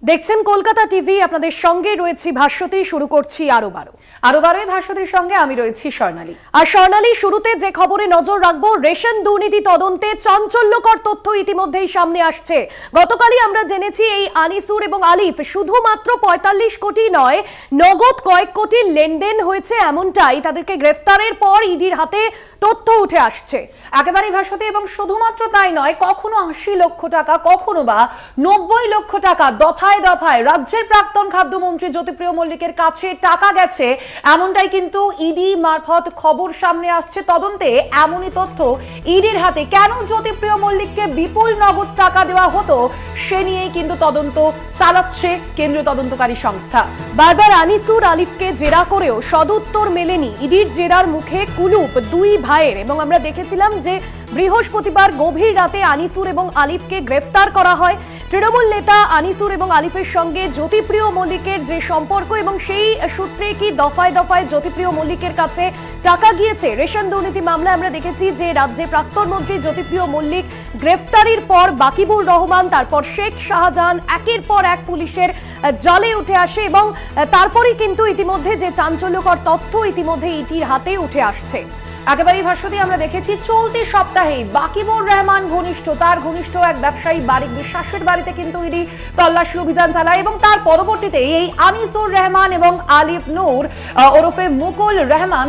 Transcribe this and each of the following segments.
দেখছেন কলকাতা টিভি, আপনাদের সঙ্গে রয়েছি ভাস্বতী। শুরু করছি আরো বারোই ভাস্বতীর সঙ্গে আমি রয়েছি স্বর্ণালী। আর স্বর্ণালী, শুরুতে যে খবরে নজর রাখবো, রেশন দুর্নীতি তদন্তে চাঞ্চল্যকর তথ্য ইতিমধ্যেই সামনে আসছে। গতকালই আমরা জেনেছি এই আনিসুর এবং আলিফ শুধুমাত্র ৪৫ কোটি নয়, নগদ কয়েক কোটি লেনদেন হয়েছে, এমনটাই তাদেরকে গ্রেফতারের পর ইডির হাতে তথ্য উঠে আসছে। একেবারেই ভাস্বতী, এবং শুধুমাত্র তাই নয়, কখনো ৮০ লক্ষ টাকা, কখনো বা ৯০ লক্ষ টাকা দফায় দফায় রাজ্যের প্রাক্তন খাদ্যমন্ত্রী জ্যোতিপ্রিয় মল্লিকের কাছে টাকা গেছে, এমনটাই কিন্তু ইডি মারফত খবর সামনে আসছে। তদন্তে এমনই তথ্য ইডির হাতে। কেন জ্যোতিপ্রিয় মল্লিককে বিপুল নগদ টাকা দেওয়া হতো সে নিয়েই কিন্তু তদন্ত চালাচ্ছে কেন্দ্রীয় তদন্তকারী সংস্থা। বারবার আনিসুর আলিফকে জেরা করেও সদুত্তর মেলেনি। ইডির জেরার মুখে কুলুপ দুই ভাইয়ের, এবং আমরা দেখেছিলাম যে বৃহস্পতিবার গভীর রাতে আনিসুর এবং আলিফকে গ্রেফতার করা হয়। তৃণমূল নেতা আনিসুর এবং আলিফের সঙ্গে জ্যোতিপ্রিয় মল্লিকের যে সম্পর্ক, এবং সেই সূত্রে কি দফায় দফায় জ্যোতিপ্রিয় মল্লিকের কাছে টাকা গিয়েছে। রেশন দুর্নীতি মামলায় আমরা দেখেছি যে রাজ্যে প্রাক্তন মন্ত্রী জ্যোতিপ্রিয় মল্লিক গ্রেফতারির পর বাকিবুর রহমান, তারপর শেখ শাহজাহান একের পর এক পুলিশের জালে উঠে আসে, এবং তারপরেই কিন্তু ইতিমধ্যে যে চাঞ্চল্যকর তথ্য ইতিমধ্যে ইডির হাতে উঠে আসছে। একেবারেই ভাস্বতী, আমরা দেখেছি চলতি সপ্তাহেই বাকিবুর রহমান তার ঘনিষ্ঠ এক ব্যবসায়ী বারিক বিশ্বাসের বাড়িতে কিন্তু ইডি তল্লাশি অভিযান চালায়, এবং তার পরবর্তীতে এই আনিসুর রহমান এবং আলিফ নূর ওরফে মুকুল রহমান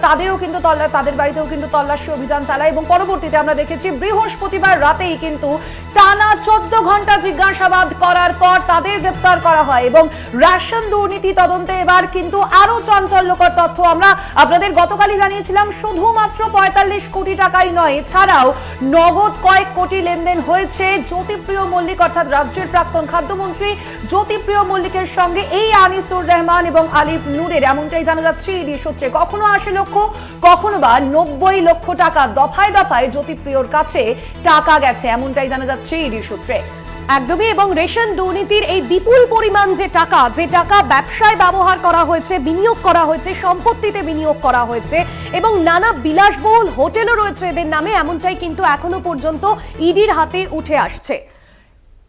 তাদেরও কিন্তু তাদের বাড়িতেও কিন্তু তল্লাশি অভিযান চালায়, এবং পরবর্তীতে আমরা দেখেছি বৃহস্পতিবার রাতেই কিন্তু টানা ১৪ ঘন্টা জিজ্ঞাসাবাদ করার পর তাদের গ্রেফতার করা হয়। এবং রেশন দুর্নীতি তদন্তে এবার কিন্তু আরো চাঞ্চল্যকর তথ্য আমরা আপনাদের গতকালই জানিয়েছিলাম। শুধুমাত্র ৪৫ কোটি টাকাই নয়, এছাড়াও নগদ কয়েক কোটি লেনদেন হয়েছে জ্যোতিপ্রিয় মল্লিক অর্থাৎ রাজ্যের প্রাক্তন খাদ্যমন্ত্রী জ্যোতিপ্রিয় মল্লিকের সঙ্গে এই আনিসুর রহমান এবং আলিফ নূরের, এমনটাই জানা যাচ্ছে ইডি সূত্রে। কখনো ৮০ লক্ষ, কখনো বা ৯০ লক্ষ টাকা দফায় দফায় জ্যোতিপ্রিয়র কাছে টাকা গেছে, এমনটাই জানা যাচ্ছে ইডি সূত্রে। একদমই। এবং রেশন দুর্নীতির এই বিপুল পরিমাণ যে টাকা ব্যবসায় ব্যবহার করা হয়েছে, বিনিয়োগ করা হয়েছে, সম্পত্তিতে বিনিয়োগ করা হয়েছে, এবং নানা বিলাসবহুল হোটেলও রয়েছে এদের নামে, এমনটাই কিন্তু এখনো পর্যন্ত ইডির হাতে উঠে আসছে।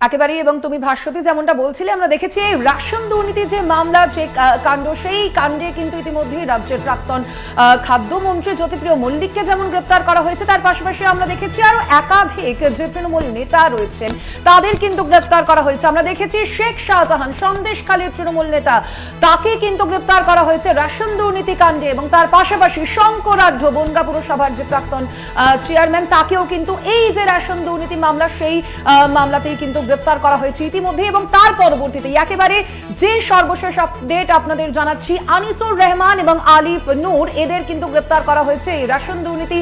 একেবারেই। এবং তুমি ভাস্বতী যেমনটা বলছিলে, আমরা দেখেছি এই রেশন দুর্নীতির যে মামলা, যে কাণ্ড, সেই কাণ্ডে কিন্তু ইতিমধ্যেই রাজ্যের প্রাক্তন খাদ্যমন্ত্রী জ্যোতিপ্রিয় মল্লিককে যেমন গ্রেপ্তার করা হয়েছে, তার পাশাপাশি আমরা দেখেছি আরো একাধিক যে তৃণমূল নেতা রয়েছেন তাদের কিন্তু গ্রেপ্তার করা হয়েছে। আমরা দেখেছি শেখ শাহজাহান, সন্দেশখালীর তৃণমূল নেতা, তাকে কিন্তু গ্রেপ্তার করা হয়েছে রেশন দুর্নীতি কাণ্ডে, এবং তার পাশাপাশি শঙ্করাঢ্য বনগাঁ পুরসভার যে প্রাক্তন চেয়ারম্যান, তাকেও কিন্তু এই যে রেশন দুর্নীতি মামলা, সেই মামলাতেই কিন্তু গ্রেফতার করা হয়েছে ইতিমধ্যে। এবং তার পরবর্তীতে একেবারে যে সর্বশেষ আপডেট আপনাদের জানাচ্ছি, আনিসুর রহমান এবং আলিফ নূর, এদের কিন্তু গ্রেফতার করা হয়েছে এই রেশন দুর্নীতি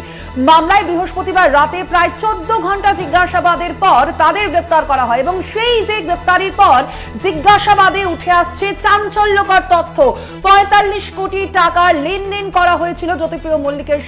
মামলায়। বৃহস্পতিবার রাতে প্রায় ১৪ ঘন্টা জিজ্ঞাসাবাদের পর তাদের গ্রেফতার করা হয়, এবং সেই যে গ্রেফতারির পর জিজ্ঞাসাবাদে উঠে আসছে চাঞ্চল্যকর তথ্য। ৪৫ কোটি টাকার লেনদেন করা হয়েছিল জ্যোতিপ্রিয় মল্লিকের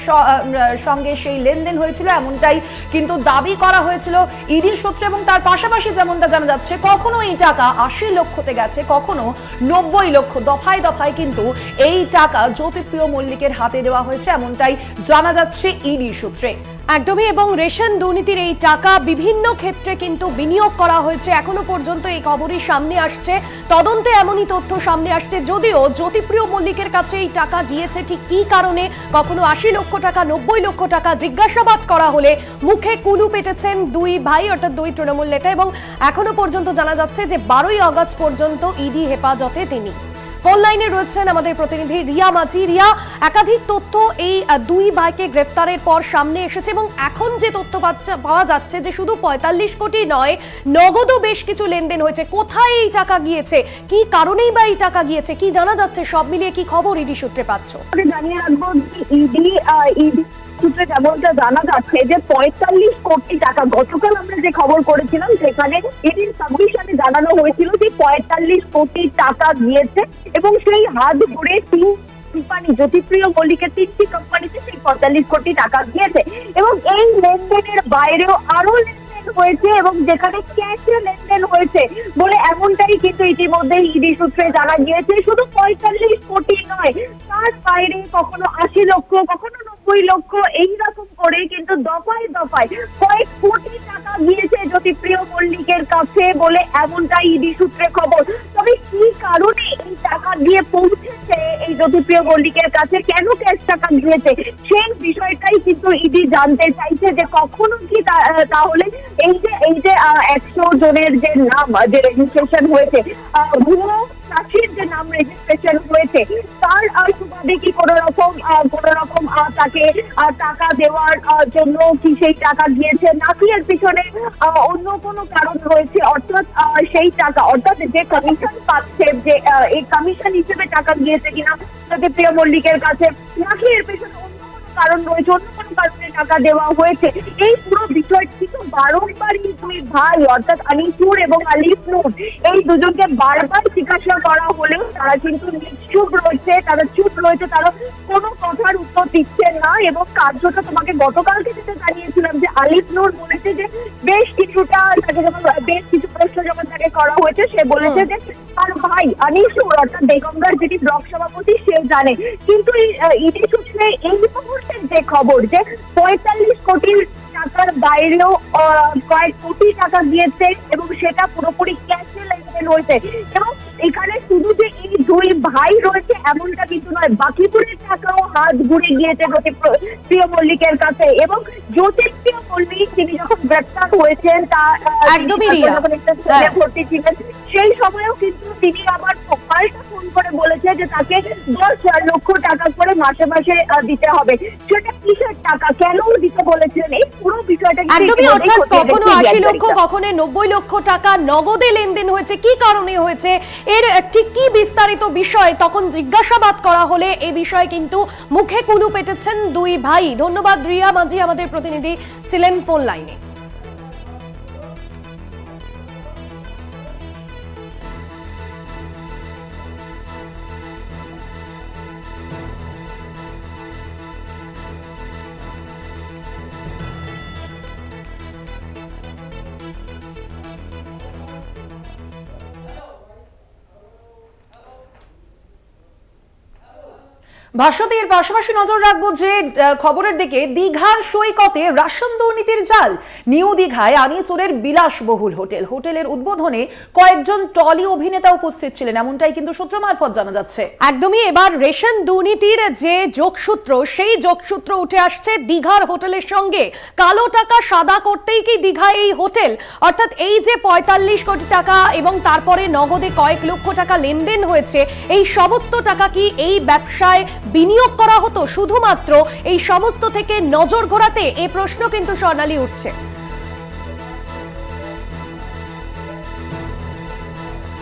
সঙ্গে, সেই লেনদেন হয়েছিল এমনটাই কিন্তু দাবি করা হয়েছিল ইডির সূত্রে। এবং তার পাশাপাশি যেমনটা জানা যাচ্ছে, কখনো এই টাকা ৮০ লক্ষতে গেছে, কখনো ৯০ লক্ষ, দফায় দফায় কিন্তু এই টাকা জ্যোতিপ্রিয় মল্লিকের হাতে দেওয়া হয়েছে, এমনটাই জানা যাচ্ছে ইডি সূত্রে। একদমই। এবং রেশন দুর্নীতির এই টাকা বিভিন্ন ক্ষেত্রে কিন্তু বিনিয়োগ করা হয়েছে, এখনো পর্যন্ত এই খবরই সামনে আসছে। তদন্তে এমনই তথ্য সামনে আসছে, যদিও জ্যোতিপ্রিয় মল্লিকের কাছে এই টাকা গিয়েছে ঠিক কি কারণে, কখনো ৮০ লক্ষ টাকা, ৯০ লক্ষ টাকা, জিজ্ঞাসাবাদ করা হলে মুখে কুলু পেটেছেন দুই ভাই অর্থাৎ দুই তৃণমূল নেতা, এবং এখনো পর্যন্ত জানা যাচ্ছে যে ১২ই আগস্ট পর্যন্ত ইডি হেফাজতে তিনি। ফোন লাইনে রয়েছেন আমাদের প্রতিনিধি রিয়া মাঝি। রিয়া, একাধিক তথ্য এই দুই ভাইকে গ্রেফতারের পর সামনে এসেছে, এবং এখন যে তথ্য পাওয়া যাচ্ছে যে শুধু ৪৫ কোটি নয়, নগদও বেশ কিছু লেনদেন হয়েছে। কোথায় এই টাকা গিয়েছে, কি কারণেই বা এই টাকা গিয়েছে, কি জানা যাচ্ছে, সব মিলিয়ে কি খবর ইডি সূত্রে পাচ্ছ? জানিয়ে রাখবো ইডি সূত্রে যেমনটা জানা যাচ্ছে যে ৪৫ কোটি টাকা, গতকাল আমরা যে খবর করেছিলাম সেখানে ইডির সাবমিশনে জানানো হয়েছিল যে ৪৫ কোটি টাকা গিয়েছে, এবং সেই হাত ধরে কোম্পানি জ্যোতিপ্রিয় মল্লিকের ৩টি কোম্পানিতে সেই ৪৫ কোটি টাকা গিয়েছে। এবং এই লেনদেনের বাইরেও আরো লেনদেন হয়েছে, এবং যেখানে ক্যাশে লেনদেন হয়েছে বলে এমনটাই কিন্তু ইতিমধ্যে ইডি সূত্রে জানা গিয়েছে। শুধু ৪৫ কোটি নয়, তার বাইরে কখনো ৮০ লক্ষ, কখনো 90 লক্ষ এইরকম করে কিন্তু দফায় দফায় কয়েক কোটি টাকা গিয়েছে জ্যোতিপ্রিয় মল্লিকের কাছে বলে এমনটা ইডি সূত্রে খবর। তবে কি কারণে এই টাকা দিয়ে পৌঁছেছে এই জ্যোতিপ্রিয় মল্লিকের কাছে, কেন ক্যাশ টাকা গিয়েছে, সেই বিষয়টাই কিন্তু ইডি জানতে চাইছে যে কখনো কি তাহলে এই যে 100 জনের যে নাম যে রেজিস্ট্রেশন হয়েছে, ভুয়ো চাষির যে নাম রেজিস্ট্রেশন হয়েছে, তার সুবাদে কি কোন রকম তাকে টাকা দেওয়ার জন্য কি সেই টাকা গিয়েছে, নাকি এর পিছনে অন্য কোনো কারণ রয়েছে, অর্থাৎ সেই টাকা অর্থাৎ যে কমিশন পাচ্ছে যে এই কমিশন হিসেবে টাকা গিয়েছে কিনা জ্যোতিপ্রিয় মল্লিকের কাছে, নাকি এর পিছনে কারণ রয়েছে, অন্য কোনো কারণে টাকা দেওয়া হয়েছে। এই পুরো বিষয়টি কিন্তু বারংবার দুই ভাই অর্থাৎ আনিসুর এবং আলিফ নূর এই দুজনকে বারবার জিজ্ঞাসা করা হলেও তারা কিন্তু চুপ রয়েছে, তারা কোনো কথার উত্তর দিচ্ছে না। এবং কার্যত তোমাকে গতকালকে যেটা জানিয়েছিলাম যে আলিফ নূর বলেছে যে বেশ কিছু প্রশ্ন যখন তাকে করা হয়েছে, সে বলেছে যে তার ভাই আনিসুর অর্থাৎ বেগমগড় যিনি ব্লক সভাপতি সে জানে, কিন্তু ইডি সূত্রে এই যে খবর যে 45 কোটি টাকার বাইরেও কয়েক কোটি টাকা গিয়েছে এবং সেটা পুরোপুরি ক্যাশে লেনদেন হয়েছে। এবং এখানে শুধু যে এই দুই ভাই রয়েছে এমনটা কিন্তু নয়, বাকিপুরের টাকাও হাত ঘুরে গিয়েছে জ্যোতিপ্রিয় মল্লিকের কাছে। এবং জ্যোতিপ্রিয় মল্লিক তিনি যখন গ্রেপ্তার হয়েছেন ভর্তি ছিলেন, সেই সময়েও কিন্তু তিনি আবার পাল্টা ফোন করে বলেছে যে তাকে 10 লক্ষ টাকা করে মাসে মাসে দিতে হবে। সেটা কিসের টাকা, কেন দিতে বলেছিলেন, এই পুরো বিষয়টা একদমই, অর্থাৎ কখনো 80 লক্ষ কখনো 90 লক্ষ টাকা নগদে লেনদেন হয়েছে, কি কারণে হয়েছে, এর ঠিক কি বিস্তারিত বিষয় তখন জিজ্ঞাসাবাদ করা হলে এ বিষয়ে কিন্তু মুখে কুলু পেটেছেন দুই ভাই। ধন্যবাদ রিয়া মাঝি, আমাদের প্রতিনিধি ছিলেন ফোন লাইনে। ভাস্বতী, এর পাশাপাশি নজর রাখবো যে খবরের দিকে, দীঘার সৈকতে রাশন দুর্নীতির জাল। নিউ দীঘায় আনিসুরের বিলাসবহুল হোটেলের উদ্বোধনে কয়েকজন টলি অভিনেতা উপস্থিত ছিলেন, এমনটাই কিন্তু সূত্র মারফত জানা যাচ্ছে। একদমই, এবার রেশন দুর্নীতির যে যোগসূত্র, সেই যোগসূত্র উঠে আসছে দীঘার হোটেলের সঙ্গে। কালো টাকা সাদা করতেই কি দীঘায় এই হোটেল, অর্থাৎ এই যে 45 কোটি টাকা এবং তারপরে নগদে কয়েক লক্ষ টাকা লেনদেন হয়েছে, এই সমস্ত টাকা কি এই ব্যবসায় বিনিয়োগ করা হতো শুধুমাত্র এই সমস্ত থেকে নজর ঘোরাতে? এই প্রশ্ন কিন্তু স্বর্ণালী উঠছে।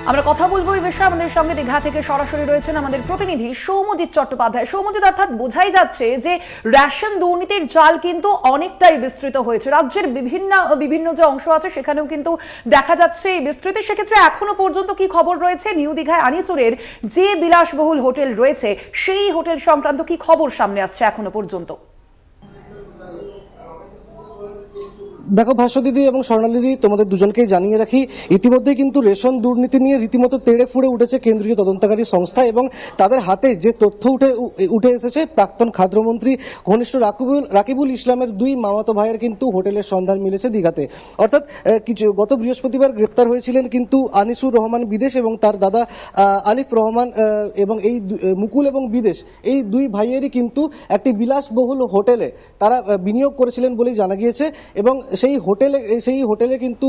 আমরা কথা বলবো এই বিষয়ে, আমাদের সঙ্গে দীঘা থেকে সরাসরি রয়েছেন আমাদের প্রতিনিধি সৌম্যজিৎ চট্টোপাধ্যায়। সৌম্যজিৎ, অর্থাৎ বোঝাই যাচ্ছে যে রেশন দুর্নীতির জাল কিন্তু অনেকটাই বিস্তৃত হয়েছে, রাজ্যের বিভিন্ন যে অংশ আছে সেখানেও কিন্তু দেখা যাচ্ছে এই বিস্তৃতি। সেক্ষেত্রে এখনো পর্যন্ত কি খবর রয়েছে? নিউ দীঘায় আনিসুরের যে বিলাসবহুল হোটেল রয়েছে সেই হোটেল সংক্রান্ত কি খবর সামনে আসছে এখনো পর্যন্ত? দেখো ভাস্বতী এবং স্বর্ণালী, তোমাদের দুজনকেই জানিয়ে রাখি, ইতিমধ্যে কিন্তু রেশন দুর্নীতি নিয়ে রীতিমতো তেড়ে ফুড়ে উঠেছে কেন্দ্রীয় তদন্তকারী সংস্থা এবং তাদের হাতে যে তথ্য উঠে এসেছে, প্রাক্তন খাদ্যমন্ত্রী ঘনিষ্ঠ রাকিবুল ইসলামের দুই মামাতো ভাইয়ের কিন্তু হোটেলের সন্ধান মিলেছে দীঘাতে। অর্থাৎ গত বৃহস্পতিবার গ্রেপ্তার হয়েছিলেন কিন্তু আনিসুর রহমান বিদেশ এবং তার দাদা আলিফ রহমান, এবং এই মুকুল এবং বিদেশ এই দুই ভাইয়েরই কিন্তু একটি বিলাসবহুল হোটেলে তারা বিনিয়োগ করেছিলেন বলেই জানা গিয়েছে। এবং সেই হোটেলে কিন্তু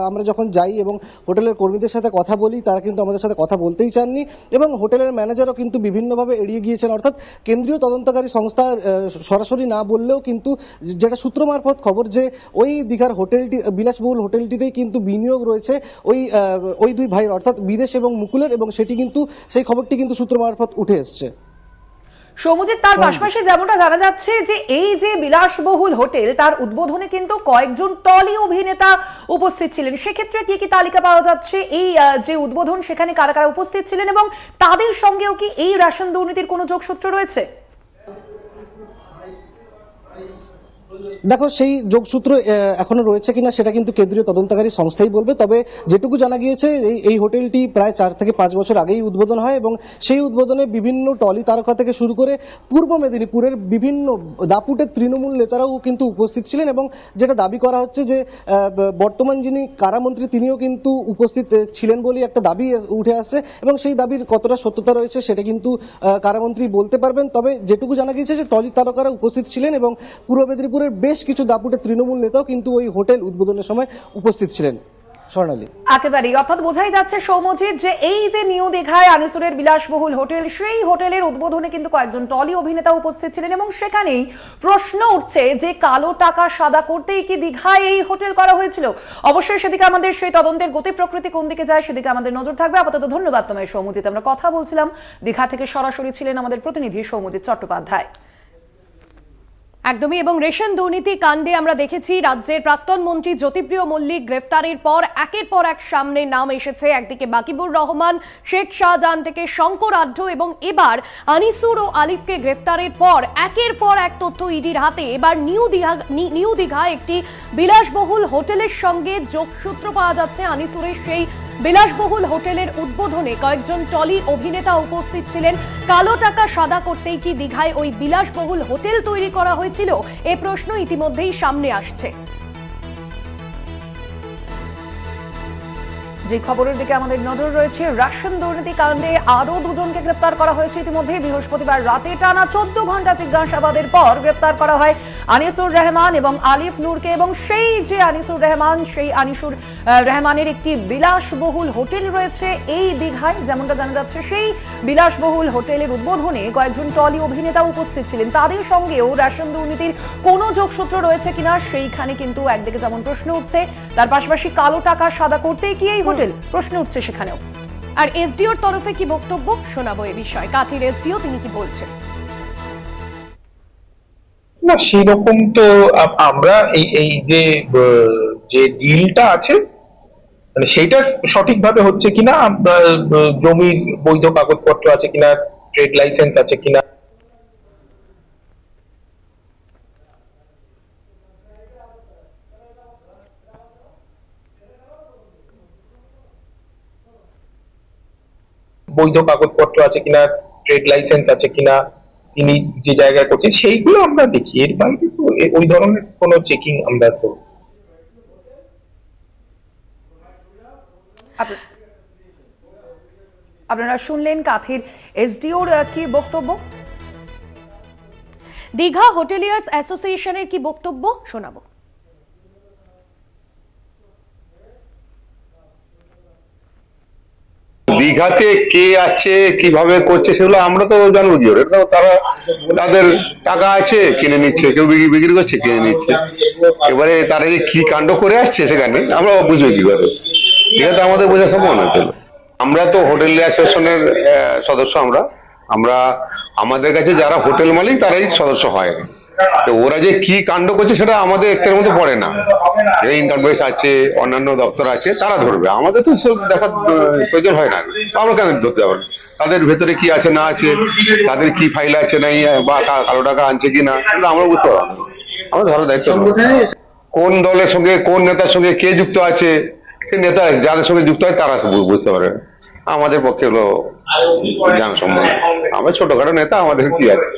আমরা যখন যাই এবং হোটেলের কর্মীদের সাথে কথা বলি, তারা কিন্তু আমাদের সাথে কথা বলতেই চাননি এবং হোটেলের ম্যানেজারও কিন্তু বিভিন্নভাবে এড়িয়ে গিয়েছেন। অর্থাৎ কেন্দ্রীয় তদন্তকারী সংস্থা সরাসরি না বললেও কিন্তু যেটা সূত্র মারফত খবর যে ওই দীঘার হোটেলটি, বিলাসবহুল হোটেলটিতেই কিন্তু বিনিয়োগ রয়েছে ওই দুই ভাইয়ের, অর্থাৎ বিদেশ এবং মুকুলের, এবং সেই খবরটি কিন্তু সূত্র মারফত উঠে এসছে। সৌম্যজিৎ, তার পাশাপাশি যেমনটা জানা যাচ্ছে যে এই যে বিলাসবহুল হোটেল, তার উদ্বোধনে কিন্তু কয়েকজন টলি অভিনেতা উপস্থিত ছিলেন। সেক্ষেত্রে কি কি তালিকা পাওয়া যাচ্ছে? এই যে উদ্বোধন, সেখানে কারা কারা উপস্থিত ছিলেন এবং তাদের সঙ্গেও কি এই রেশন দুর্নীতির কোনো যোগসূত্র রয়েছে? দেখো সেই যোগসূত্র এখনো রয়েছে কিনা সেটা কিন্তু কেন্দ্রীয় তদন্তকারী সংস্থাই বলবে। তবে যেটুকু জানা গিয়েছে এই হোটেলটি প্রায় 4 থেকে 5 বছর আগেই উদ্বোধন হয় এবং সেই উদ্বোধনে বিভিন্ন টলি তারকা থেকে শুরু করে পূর্ব মেদিনীপুরের বিভিন্ন দাপুটের তৃণমূল নেতারাও কিন্তু উপস্থিত ছিলেন এবং যেটা দাবি করা হচ্ছে যে বর্তমান যিনি কারামন্ত্রী তিনিও কিন্তু উপস্থিত ছিলেন বলেই একটা দাবি উঠে আসছে এবং সেই দাবির কতটা সত্যতা রয়েছে সেটা কিন্তু কারামন্ত্রী বলতে পারবেন। তবে যেটুকু জানা গিয়েছে যে টলি তারকারা উপস্থিত ছিলেন এবং পূর্ব মেদিনীপুরের বেশ কিছু দাপুটের তৃণমূল নেতাও কিন্তু ওই হোটেল উদ্বোধনের সময় উপস্থিত ছিলেন। স্বর্ণালী, একেবারেই, অর্থাৎ বোঝাই যাচ্ছে সৌমজিৎ যে এই যে নিউ দীঘায় আনিসুরের বিলাসবহুল হোটেল, সেই হোটেলের উদ্বোধনে কিন্তু কয়েকজন টলি অভিনেতা উপস্থিত ছিলেন এবং সেখানেই প্রশ্ন উঠছে যে কালো টাকা সাদা করতেই কি দীঘায় এই হোটেল করা হয়েছিল। অবশ্যই সেদিকে আমাদের সেই তদন্তের গতি প্রকৃতি কোন দিকে যায় সেদিকে আমাদের নজর থাকবে। আপাতত ধন্যবাদ তোমায় সৌমজিৎ। আমরা কথা বলছিলাম, দীঘা থেকে সরাসরি ছিলেন আমাদের প্রতিনিধি সৌমজিৎ চট্টোপাধ্যায়। একদমই। এবং রেশন দুর্নীতি কাণ্ডে আমরা দেখেছি রাজ্যের প্রাক্তন মন্ত্রী জ্যোতিপ্রিয় মল্লিক গ্রেফতারের পর একের পর এক সামনে নাম এসেছে। একদিকে বাকিবুর রহমান, শেখ শাহজাহান থেকে শঙ্কর আঢ্য এবং এবার আনিসুর ও আলিফকে গ্রেফতারের পর একের পর এক তথ্য ইডির হাতে। এবার নিউ দীঘা একটি বিলাসবহুল হোটেলের সঙ্গে যোগসূত্র পাওয়া যাচ্ছে। আনিসুরের সেই বিলাসবহুল হোটেলের উদ্বোধনে কয়েকজন টলি অভিনেতা উপস্থিত ছিলেন। কালো টাকা সাদা করতেই কি দীঘায় ওই বিলাসবহুল হোটেল তৈরি করা হয়েছিল, এ প্রশ্ন ইতিমধ্যেই সামনে আসছে। যে খবরের দিকে আমাদের নজর রয়েছে, রাশন দুর্নীতি কাণ্ডে আরো দুজনকে গ্রেফতার করা হয়েছে ইতিমধ্যে। বৃহস্পতিবার রাতে টানা 14 ঘন্টা জিজ্ঞাসাবাদের পর গ্রেফতার করা হয় আনিসুর রহমান এবং আলিফ নূরকে। এবং সেই যে আনিসুর রহমান, সেই আনিসুর রহমানের একটি বিলাসবহুল হোটেল রয়েছে এই দীঘায়, যেমনটা জানা যাচ্ছে সেই বিলাসবহুল হোটেলের উদ্বোধনে কয়েকজন টলি অভিনেতা উপস্থিত ছিলেন। তাদের সঙ্গেও রাশন দুর্নীতির কোনো যোগসূত্র রয়েছে কিনা সেইখানে কিন্তু একদিকে যেমন প্রশ্ন উঠছে, তার পাশাপাশি কালো টাকা সাদা করতেই কি এই হোটেল, প্রশ্ন উঠছে সেখানেও। আর এসডিওর তরফে কি বক্তব্য শোনাবো এই বিষয়ে। কাথির এসডিও তিনি কি বলছেন? না, সেরকম তো আমরা এই যে ডিলটা আছে মানে সেইটা সঠিকভাবে হচ্ছে কিনা, জমির বৈধ কাগজপত্র আছে কিনা, ট্রেড লাইসেন্স আছে কিনা, বৈধ কাগজপত্র আছে কিনা, ট্রেড লাইসেন্স আছে কিনা, তিনি যে জায়গায় করছেন সেইগুলো আমরা দেখি। এর বাইরে তো ওই ধরনের কোনো চেকিং আমরা তো। আপনারা শুনলেন কাথির এসডিওর কি বক্তব্য। দীঘা হোটেলিয়ার্স অ্যাসোসিয়েশনের কি বক্তব্য শোনাবো। দীঘাতে কে আছে কিভাবে করছে সেগুলো আমরা তো জানবো কি করে? তারা তাদের টাকা আছে কিনে নিচ্ছে, কেউ বিক্রি করছে কিনে নিচ্ছে। এবারে তারা যে কি কাণ্ড করে আসছে সেখানে আমরা বুঝবো কি করে? দীঘাতে আমাদের বোঝা সম্ভব না। আমরা তো হোটেল অ্যাসোসিয়েশনের সদস্য। আমরা আমাদের কাছে যারা হোটেল মালিক তারাই সদস্য হয়। তো ওরা যে কি কাণ্ড করছে সেটা আমাদের একটার মধ্যে পড়ে না। ইনকাম ট্যাক্স আছে, অন্যান্য দপ্তর আছে, তারা ধরবে। আমাদের তো সব দেখার প্রয়োজন হয় না। আমরা কেন ধরতে পারবো? তাদের ভেতরে কি আছে না আছে, তাদের কি ফাইল আছে নাই, বা কালো টাকা আনছে কি না, সেটা আমরা বুঝতে পারবো না। আমরা ধরার দায়িত্ব কোন দলের সঙ্গে কোন নেতার সঙ্গে কে যুক্ত আছে, সেই নেতা যাদের সঙ্গে যুক্ত হয় তারা বুঝতে পারে। আমাদের পক্ষে হলো জানা সম্ভব। আমরা ছোটখাটো নেতা, আমাদের কি আছে।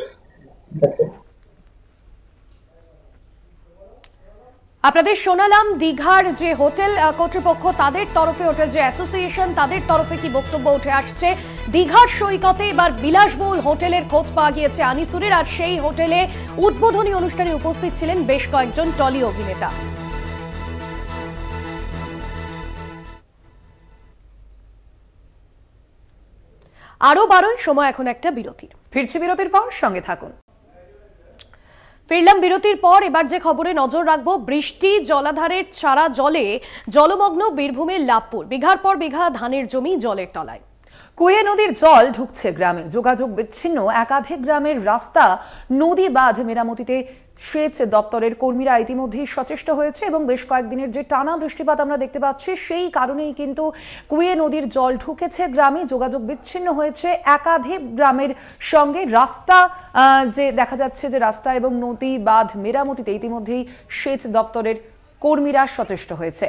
আপনাদের শোনালাম দীঘার যে হোটেল কর্তৃপক্ষ তাদের তরফে, হোটেল যে অ্যাসোসিয়েশন তাদের তরফে কি বক্তব্য উঠে আসছে। দীঘার সৈকতে এবার বিলাসবহুল হোটেলের খোঁজ পাওয়া গিয়েছে আনিসুরের, আর সেই হোটেলে উদ্বোধনী অনুষ্ঠানে উপস্থিত ছিলেন বেশ কয়েকজন টলি অভিনেতা। আরো বারোই সময় এখন একটা বিরতির। ফিরছি বিরতির পর, সঙ্গে থাকুন। ফিরলাম বিরতির পর। এবার যে খবরে নজর রাখবো, বৃষ্টি জলাধারের ছাড়া জলে জলমগ্ন বীরভূমের লাভপুর। বিঘার পর বিঘা ধানের জমি জলের তলায়। কুয়ে নদীর জল ঢুকছে গ্রামে, যোগাযোগ বিচ্ছিন্ন একাধিক গ্রামের রাস্তা নদী বাঁধ মেরামতিতে সেচ দপ্তরের কর্মীরা ইতিমধ্যেই সচেষ্ট হয়েছে এবং বেশ কয়েকদিনের যে টানা বৃষ্টিপাত আমরা দেখতে পাচ্ছি সেই কারণেই কিন্তু কুয়ে নদীর জল ঢুকেছে গ্রামে, যোগাযোগ বিচ্ছিন্ন হয়েছে একাধিক গ্রামের সঙ্গে। রাস্তা যে দেখা যাচ্ছে যে রাস্তা এবং নদী বাঁধ মেরামতিতে ইতিমধ্যেই সেচ দপ্তরের কর্মীরা সচেষ্ট হয়েছে।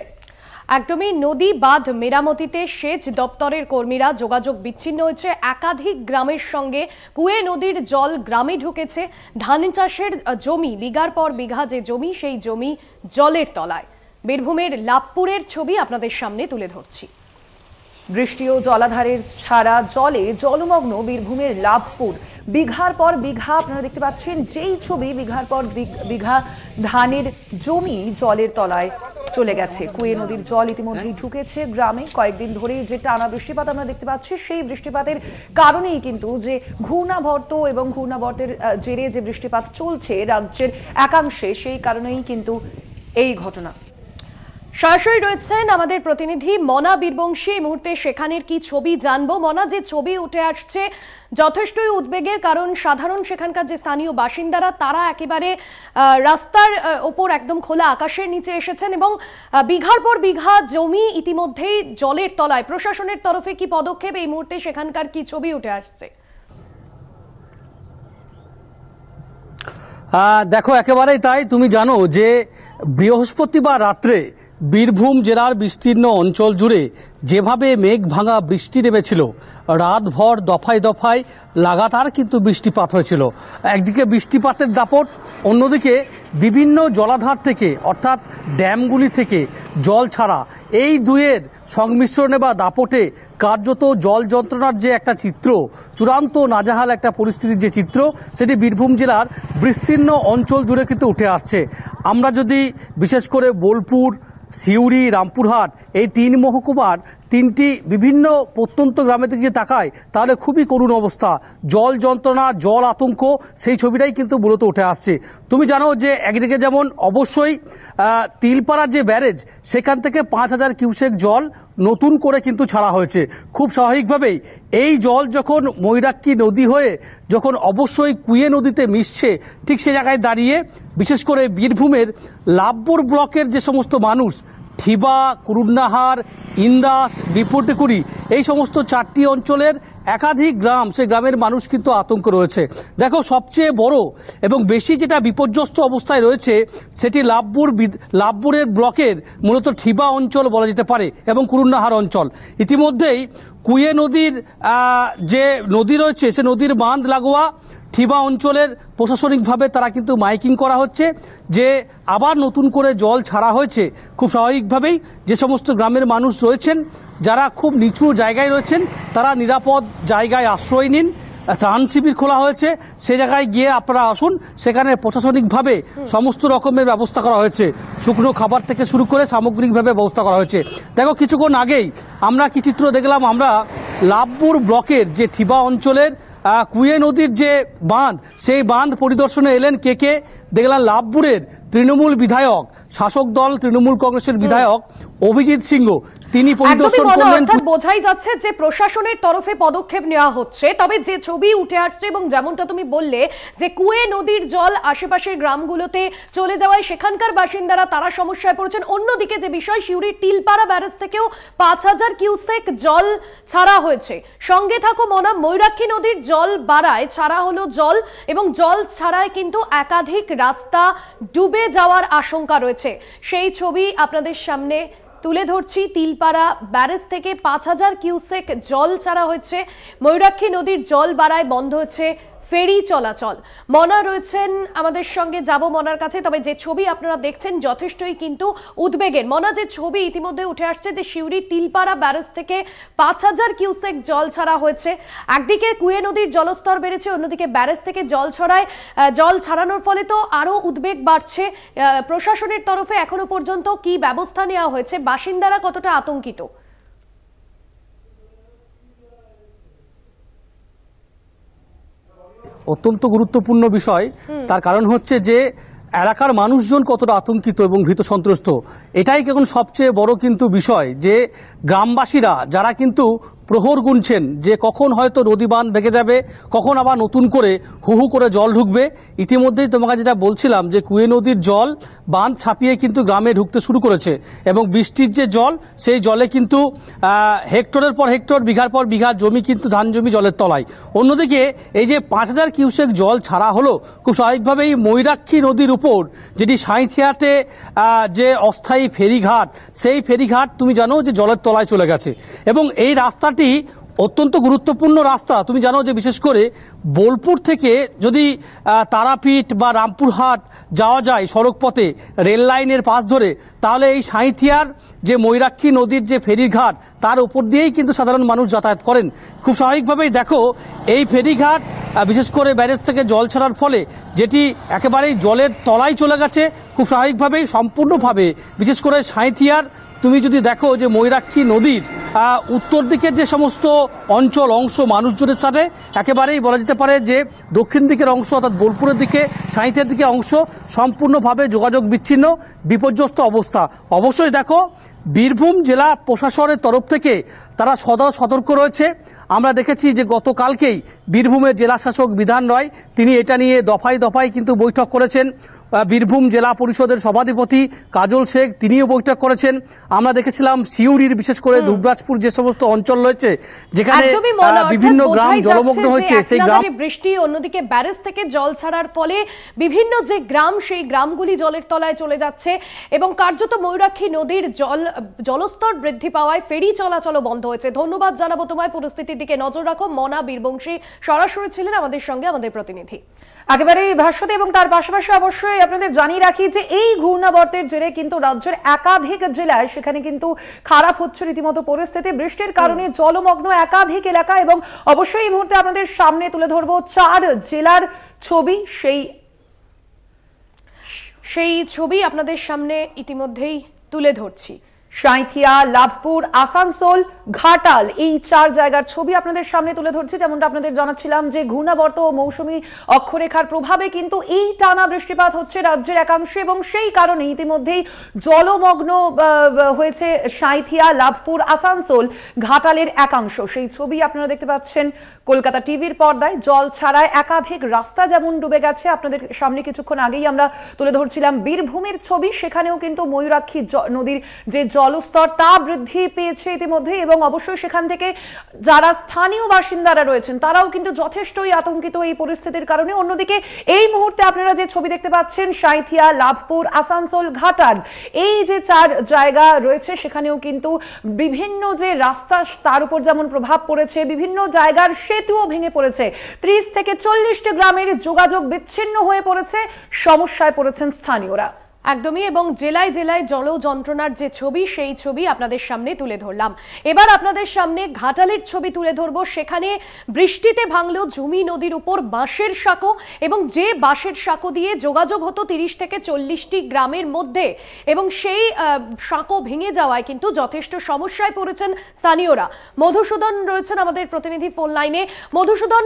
একদমই, নদী বাঁধ মেরামতিতে সেচ দপ্তরের কর্মীরা যোগাযোগ বিচ্ছিন্ন হয়েছে একাধিক গ্রামের সঙ্গে। কুয়ে নদীর জল গ্রামে ঢুকেছে, ধান চাষের জমি বিঘার পর বিঘা যে জমি সেই জমি জলের তলায়। বীরভূমের লাভপুরের ছবি আপনাদের সামনে তুলে ধরছি। বৃষ্টি ও জলাধারের ছাড়া জলে জলমগ্ন বীরভূমের লাভপুর। বিঘার পর বিঘা আপনারা দেখতে পাচ্ছেন যেই ছবি, বিঘার পর বিঘা ধানের জমি জলের তলায় চলে গেছে। কুয়ে নদীর জল ইতিমধ্যেই ঢুকেছে গ্রামে। কয়েকদিন ধরেই যে টানা বৃষ্টিপাত আমরা দেখতে পাচ্ছি সেই বৃষ্টিপাতের কারণেই কিন্তু যে ঘূর্ণাবর্ত এবং ঘূর্ণাবর্তের জেরে যে বৃষ্টিপাত চলছে রাজ্যের একাংশে, সেই কারণেই কিন্তু এই ঘটনা। সরাসরি রয়েছেন আমাদের প্রতিনিধি মনা বীরবংশী। এই মুহূর্তে সেখানের কি ছবি জানবো। মনা, যে ছবি উঠে আসছে যথেষ্টই উদ্বেগের, কারণ সাধারণ সেখানকার যে স্থানীয় বাসিন্দারা তারা একেবারে রাস্তার ওপর একদম খোলা আকাশের নিচে এসেছেন এবং বিঘার পর বিঘা জমি ইতিমধ্যেই জলের তলায়। প্রশাসনের তরফে কি পদক্ষেপ, এই মুহূর্তে সেখানকার কি ছবি উঠে আসছে? দেখো, একেবারেই তাই। তুমি জানো যে বৃহস্পতিবার রাত্রে বীরভূম জেলার বিস্তীর্ণ অঞ্চল জুড়ে যেভাবে মেঘ ভাঙা বৃষ্টি নেমেছিল, রাতভর দফায় দফায় লাগাতার কিন্তু বৃষ্টিপাত হয়েছিল। একদিকে বৃষ্টিপাতের দাপট, অন্যদিকে বিভিন্ন জলাধার থেকে অর্থাৎ ড্যামগুলি থেকে জল ছাড়া, এই দুয়ের সংমিশ্রণে বা দাপটে কার্যত জল যন্ত্রণার যে একটা চিত্র, চূড়ান্ত নাজেহাল একটা পরিস্থিতির যে চিত্র, সেটি বীরভূম জেলার বিস্তীর্ণ অঞ্চল জুড়ে কিন্তু উঠে আসছে। আমরা যদি বিশেষ করে বোলপুর, সিউড়ি, রামপুরহাট এই তিন মহকুমার তিনটি বিভিন্ন প্রত্যন্ত গ্রামের দিকে তাকায় তাহলে খুবই করুণ অবস্থা। জল যন্ত্রণা, জল আতঙ্ক, সেই ছবিটাই কিন্তু মূলত উঠে আসছে। তুমি জানো যে একদিকে যেমন অবশ্যই তিলপাড়া যে ব্যারেজ, সেখান থেকে 5000 কিউসেক জল নতুন করে কিন্তু ছাড়া হয়েছে। খুব স্বাভাবিকভাবেই এই জল যখন ময়ূরাক্ষী নদী হয়ে যখন অবশ্যই কুয়ে নদীতে মিশছে, ঠিক সে জায়গায় দাঁড়িয়ে বিশেষ করে বীরভূমের লাভপুর ব্লকের যে সমস্ত মানুষ, ঠিবা, কুরুন্নাহার, ইন্দাস, বিপুটিকুড়ি, এই সমস্ত 4টি অঞ্চলের একাধিক গ্রাম, সেই গ্রামের মানুষ কিন্তু আতঙ্ক রয়েছে। দেখো, সবচেয়ে বড় এবং বেশি যেটা বিপর্যস্ত অবস্থায় রয়েছে সেটি লাভপুরের ব্লকের মূলত ঠিবা অঞ্চল বলা যেতে পারে এবং কুরুন্নাহার অঞ্চল। ইতিমধ্যেই কুয়ে নদীর যে নদী রয়েছে সে নদীর বাঁধ লাগোয়া ঠিবা অঞ্চলের প্রশাসনিকভাবে তারা কিন্তু মাইকিং করা হচ্ছে যে আবার নতুন করে জল ছাড়া হয়েছে। খুব স্বাভাবিকভাবেই যে সমস্ত গ্রামের মানুষ রয়েছেন, যারা খুব নিচু জায়গায় রয়েছেন, তারা নিরাপদ জায়গায় আশ্রয় নিন। ত্রাণ শিবির খোলা হয়েছে, সে জায়গায় গিয়ে আপনারা আসুন। সেখানে প্রশাসনিকভাবে সমস্ত রকমের ব্যবস্থা করা হয়েছে, শুকনো খাবার থেকে শুরু করে সামগ্রিকভাবে ব্যবস্থা করা হয়েছে। দেখো, কিছুক্ষণ আগেই আমরা কি চিত্র দেখলাম, আমরা লাভপুর ব্লকের যে ঠিবা অঞ্চলের কুয়ে নদীর যে বাঁধ, সেই বাঁধ পরিদর্শনে এলেন কে দেখলাম লাভপুরের তৃণমূল বিধায়ক, শাসক দল তৃণমূল কংগ্রেসের বিধায়ক অভিজিৎ সিংহ, তিনি পরিদর্শন করলেন। বোঝাই যাচ্ছে যে প্রশাসনের তরফে পদক্ষেপ নেওয়া হচ্ছে। তবে যে ছবি উঠে আসছে এবং যেমনটা তুমি বললে যে কুয়ে নদীর জল আশেপাশের গ্রামগুলোতে চলে যাওয়ায় সেখানকার বাসিন্দারা তারা সমস্যায় পড়েছেন। অন্যদিকে যে বিষয়, সিউড়ির তিলপাড়া ব্যারেজ থেকেও 5000 কিউসেক জল ছাড়া হয়েছে। সঙ্গে থাকো মনা, ময়ূরাক্ষী নদীর জল বাড়ায় ছাড়া হলো জল এবং জল ছাড়ায় কিন্তু একাধিক রাস্তা ডুবে যাওয়ার আশঙ্কা রয়েছে। সেই ছবি আপনাদের সামনে তুলে ধরছি। তিলপাড়া ব্যারেজ থেকে 5000 কিউসেক জল ছাড়া হয়েছে। ময়ূরাক্ষী নদীর জল বাড়ায় বন্ধ হচ্ছে ফেরি চলাচল। মনা রয়েছেন আমাদের সঙ্গে, যাব মনার কাছে। তবে যে ছবি আপনারা দেখছেন যথেষ্টই কিন্তু উদ্বেগের। মনা, যে ছবি ইতিমধ্যে উঠে আসছে যে সিউড়ি তিলপাড়া ব্যারেজ থেকে 5000 কিউসেক জল ছাড়া হয়েছে। একদিকে কুয়ে নদীর জলস্তর বেড়েছে, অন্যদিকে ব্যারেজ থেকে জল ছাড়ানোর ফলে তো আরো উদ্বেগ বাড়ছে। প্রশাসনের তরফে এখনো পর্যন্ত কি ব্যবস্থা নেওয়া হয়েছে, বাসিন্দারা কতটা আতঙ্কিত? অত্যন্ত গুরুত্বপূর্ণ বিষয়, তার কারণ হচ্ছে যে এলাকার মানুষজন কতটা আতঙ্কিত এবং ভীত সন্ত্রস্ত। এটাই এখন সবচেয়ে বড় কিন্তু বিষয় যে গ্রামবাসীরা যারা কিন্তু প্রহর গুনছেন যে কখন হয়তো নদী বাঁধ ভেঙে যাবে, কখন আবার নতুন করে হু হু করে জল ঢুকবে। ইতিমধ্যেই তোমাকে যেটা বলছিলাম যে কুয়ে নদীর জল বাঁধ ছাপিয়ে কিন্তু গ্রামে ঢুকতে শুরু করেছে এবং বৃষ্টির যে জল সেই জলে কিন্তু হেক্টরের পর হেক্টর, বিঘার পর বিঘা জমি কিন্তু ধান জমি জলের তলায়। অন্যদিকে এই যে 5000 কিউসেক জল ছাড়া হলো, খুব স্বাভাবিকভাবেই ময়ূরাক্ষী নদীর উপর যেটি সাঁইথিয়াতে যে অস্থায়ী ফেরিঘাট, সেই ফেরিঘাট তুমি জানো যে জলের তলায় চলে গেছে এবং এই রাস্তাটি অত্যন্ত গুরুত্বপূর্ণ রাস্তা। তুমি জানো যে বিশেষ করে বোলপুর থেকে যদি তারাপীঠ বা রামপুরহাট যাওয়া যায় সড়ক পথে রেল লাইনের পাশ ধরে, তাহলে এই সাঁইথিয়ার যে ময়ূরাক্ষী নদীর যে ফেরিঘাট তার উপর দিয়েই কিন্তু সাধারণ মানুষ যাতায়াত করেন। খুব স্বাভাবিকভাবেই দেখো এই ফেরিঘাট বিশেষ করে ব্যারেজ থেকে জল ছাড়ার ফলে যেটি একেবারেই জলের তলায় চলে গেছে, খুব স্বাভাবিকভাবেই সম্পূর্ণভাবে বিশেষ করে সাঁইথিয়ার তুমি যদি দেখো যে ময়ূরাক্ষী নদীর উত্তর দিকের যে সমস্ত অংশ মানুষজনের সাথে একেবারেই বলা যেতে পারে যে দক্ষিণ দিকের অংশ অর্থাৎ বোলপুরের দিকে সাঁইথিয়ার দিকে অংশ সম্পূর্ণভাবে যোগাযোগ বিচ্ছিন্ন, বিপর্যস্ত অবস্থা। অবশ্যই দেখো বীরভূম জেলা প্রশাসনের তরফ থেকে তারা সদা সতর্ক রয়েছে। আমরা দেখেছি যে গতকালকেই বীরভূমের জেলা শাসক বিধান রায় তিনি এটা নিয়ে দফায় দফায় কিন্তু বৈঠক করেছেন। বীরভূম জেলা পরিষদের সভাধিপতি কাজল শেখ তিনিও বৈঠক করেছেন। আমরা দেখেছিলাম সিউড়ির বিশেষ করে দুবরাজপুর যে সমস্ত অঞ্চল রয়েছে যেখানে বিভিন্ন গ্রাম জলমগ্ন হয়েছে, সেই গ্রাম বৃষ্টি, অন্যদিকে ব্যারেজ থেকে জল ছাড়ার ফলে বিভিন্ন যে গ্রাম সেই গ্রামগুলি জলের তলায় চলে যাচ্ছে এবং কার্যত ময়ূরাক্ষী নদীর জলস্তর বৃদ্ধি পাওয়ায় ফেরি চলাচল বন্ধ হয়েছে। ধন্যবাদ জানাবো তোমায়, পরিস্থিতির দিকে নজর রাখো। মনা বীরবংশী সরাসরি ছিলেন আমাদের সঙ্গে, আমাদের প্রতিনিধি। একেবারে ভাষ্যতে এবং তার পাশাপাশি অবশ্যই আপনাদের জানিয়ে রাখি যে এই ঘূর্ণাবর্তের জেরে কিন্তু রাজ্যের একাধিক জেলায় সেখানে কিন্তু খারাপ হচ্ছে রীতিমতো পরিস্থিতি। বৃষ্টির কারণে জলমগ্ন একাধিক এলাকা এবং অবশ্যই এই মুহূর্তে আপনাদের সামনে তুলে ধরবো 4 জেলার ছবি। সেই ছবি আপনাদের সামনে ইতিমধ্যেই তুলে ধরছি। সাঁইথিয়া, লাভপুর, আসানসোল, ঘাটাল, এই 4 জায়গার ছবি আপনাদের সামনে তুলে ধরছি। যেমনটা আপনাদের জানাচ্ছিলাম যে ঘূর্ণাবর্ত ও মৌসুমী অক্ষরেখার প্রভাবে কিন্তু এই টানা বৃষ্টিপাত হচ্ছে রাজ্যের একাংশে এবং সেই কারণে ইতিমধ্যেই জলমগ্ন হয়েছে সাঁইথিয়া, লাভপুর, আসানসোল, ঘাটালের একাংশ। সেই ছবি আপনারা দেখতে পাচ্ছেন কলকাতা টিভির পর্দায়। জল ছাড়ায় একাধিক রাস্তা যেমন ডুবে গেছে, আপনাদের সামনে কিছুক্ষণ আগেই আমরা তুলে ধরছিলাম বীরভূমের ছবি। সেখানেও কিন্তু ময়ূরাক্ষী নদীর যে জলস্তর তা বৃদ্ধি পেয়েছে ইতিমধ্যে এবং অবশ্যই সেখান থেকে যারা স্থানীয় বাসিন্দারা রয়েছেন তারাও কিন্তু যথেষ্টই আতঙ্কিত এই পরিস্থিতির কারণে। অন্যদিকে এই মুহূর্তে আপনারা যে ছবি দেখতে পাচ্ছেন সাঁইথিয়া, লাভপুর, আসানসোল, ঘাটাল, এই যে 4 জায়গা রয়েছে সেখানেও কিন্তু বিভিন্ন যে রাস্তা তার উপর যেমন প্রভাব পড়েছে, বিভিন্ন জায়গার সেতুও ভেঙে পড়েছে। 30 থেকে 40টি গ্রামের যোগাযোগ বিচ্ছিন্ন হয়ে পড়েছে, সমস্যায় পড়েছেন স্থানীয়রা। একদমই, এবং জেলায় জেলায় জল যন্ত্রণার যে ছবি সেই ছবি আপনাদের সামনে তুলে ধরলাম। এবার আপনাদের সামনে ঘাটালের ছবি তুলে ধরবো। সেখানে বৃষ্টিতে ভাঙলো ঝুমি নদীর উপর বাঁশের সাঁকো এবং যে বাঁশের সাঁকো দিয়ে যোগাযোগ হতো 30 থেকে 40টি গ্রামের মধ্যে এবং সেই সাঁকো ভেঙে যাওয়ায় কিন্তু যথেষ্ট সমস্যায় পড়েছেন স্থানীয়রা। মধুসূদন রয়েছেন আমাদের প্রতিনিধি ফোন লাইনে। মধুসূদন,